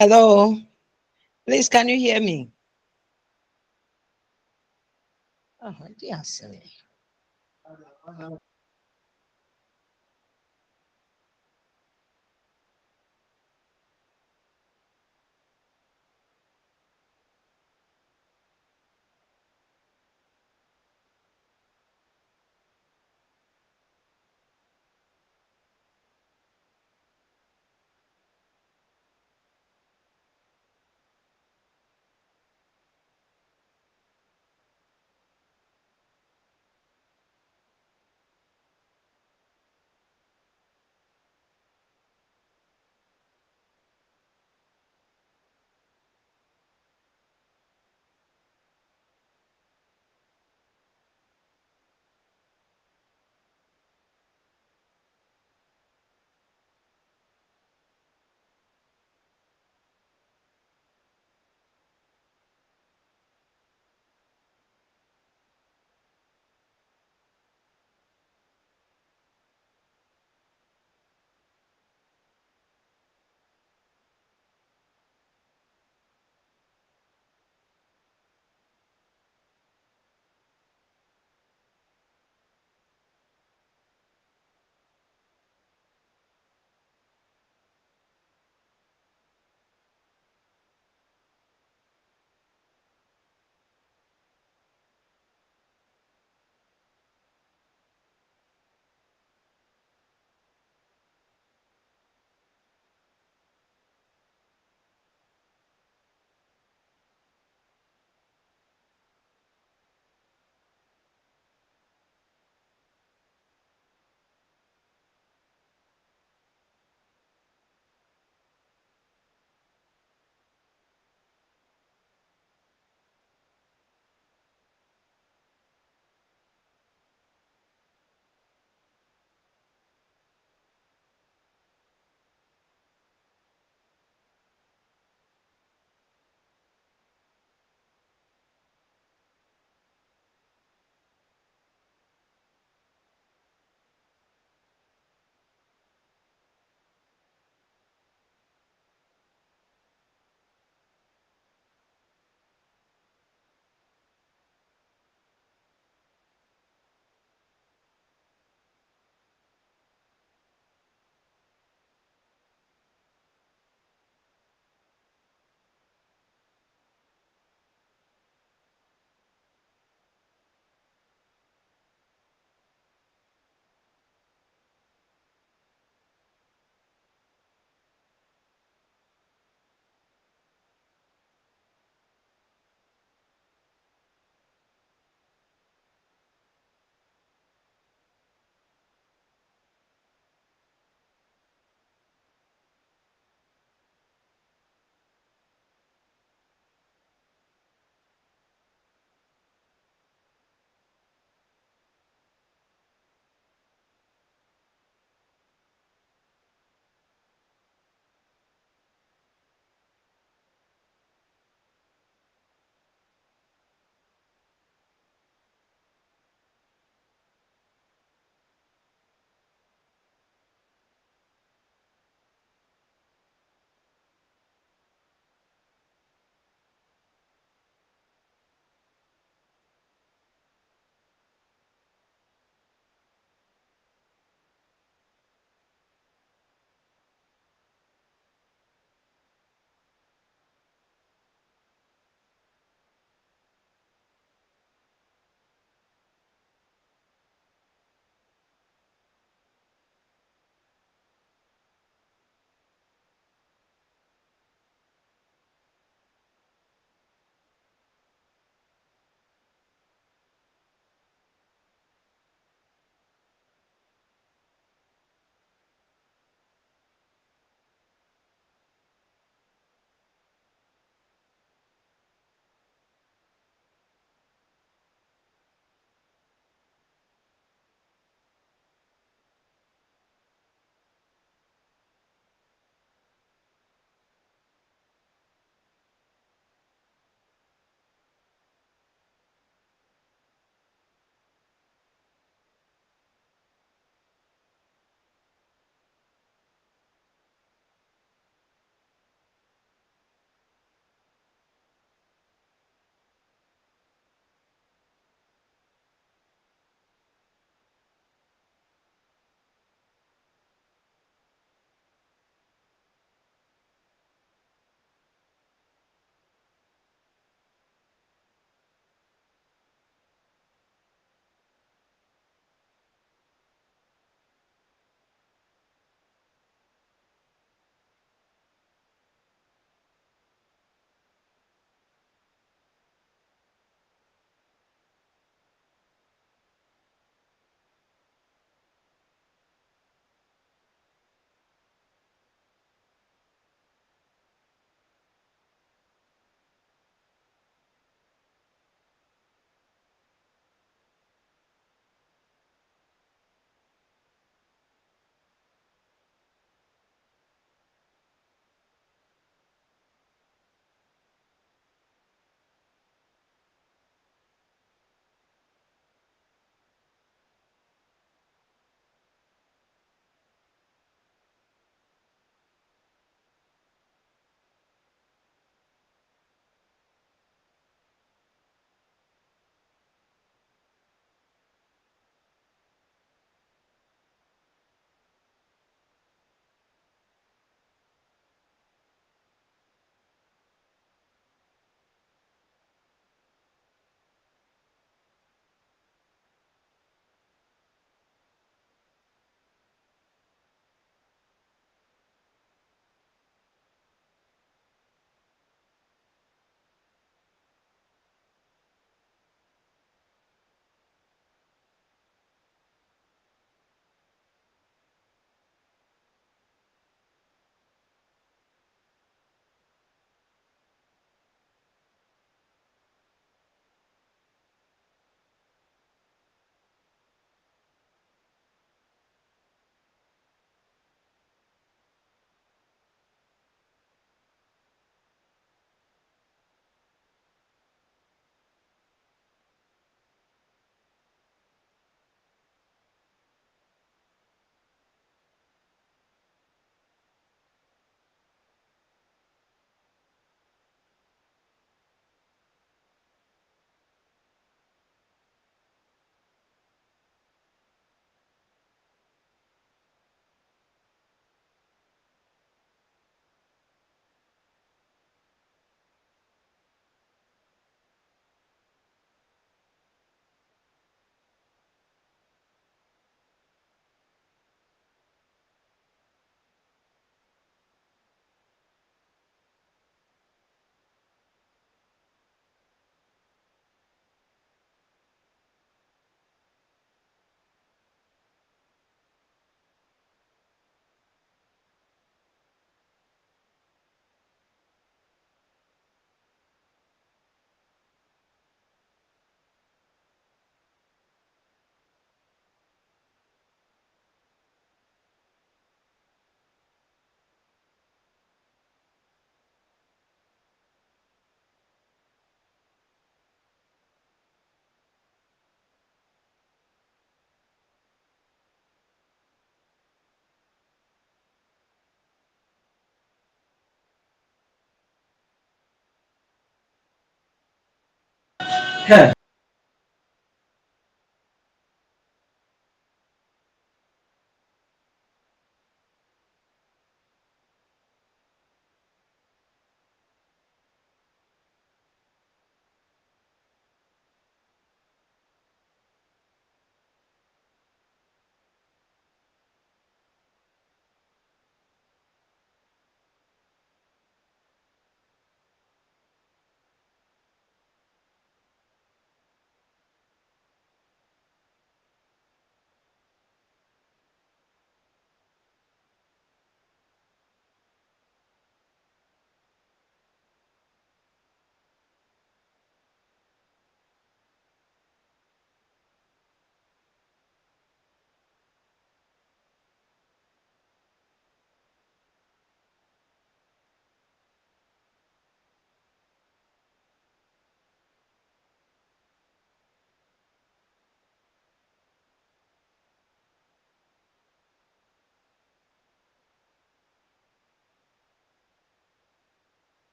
Hello. Please, can you hear me? Oh, dear, silly.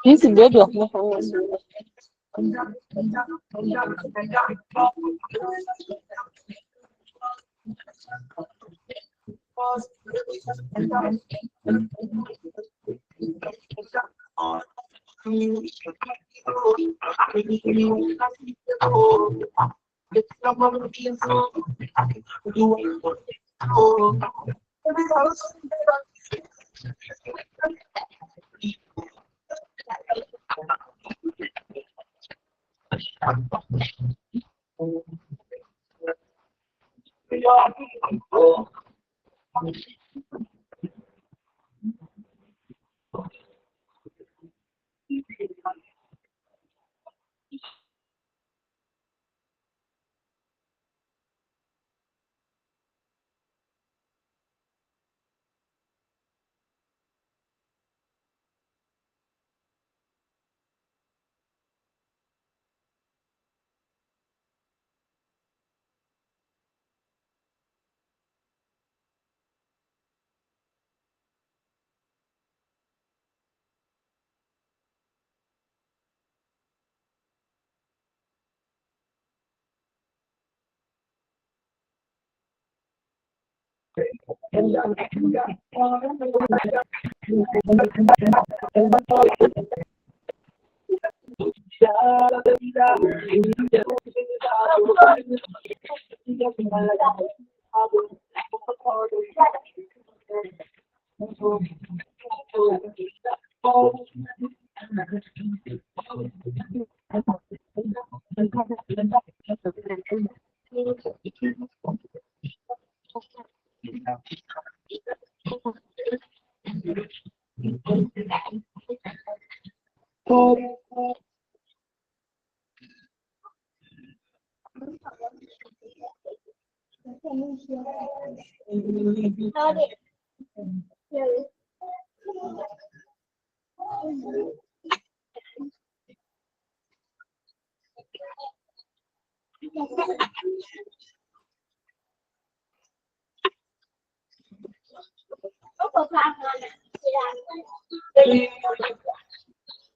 This is baby of my family.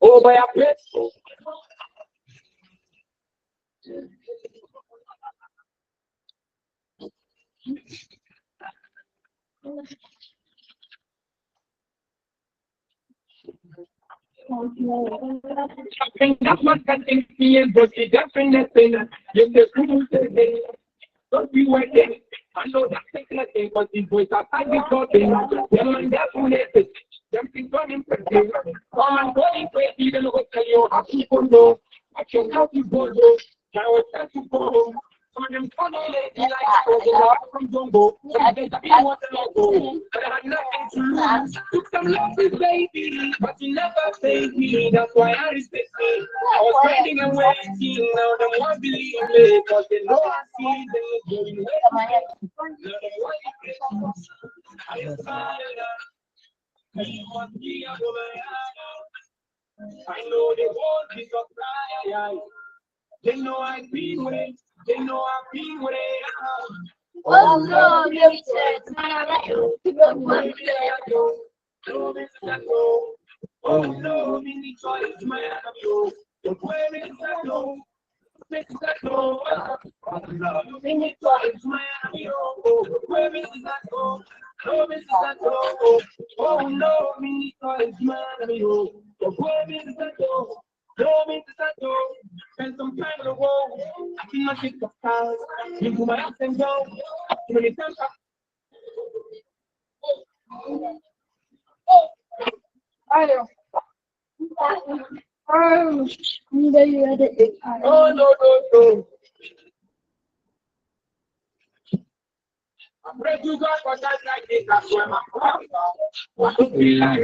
Oh, boy, I play. That's what I think he is, but he definitely you the cool thing. Don't be waiting. I know that's taking a thing, but these boys are fighting for things. Them and definitely. Them things running for things. Come and go in crazy, even though tell you how people know. I can help you go, though. I will tell you go. Some of them funny lady like I from Jumbo. They want to go. But I had nothing to lose. Took some losses, baby, but you never paid me. That's why I respect me. I was waiting and waiting. Now they won't believe me. Cause they know I see them going away. I know they won't be surprised. They know I've been with it. They know I've been with it. Oh no, you said oh no, me need to is my you. Where is that no? Where is that no? Oh no, me need to is my you. Where is that no? Where is that no? Oh no, me need to is my you. Where is that no? No, me is that no? Spend some time in the world. I cannot take the stars. Into my ups and downs. Many times oh no. I pray to God for that like this. That's why my want to be like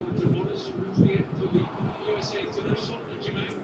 to Morris, the USA international, Jermaine.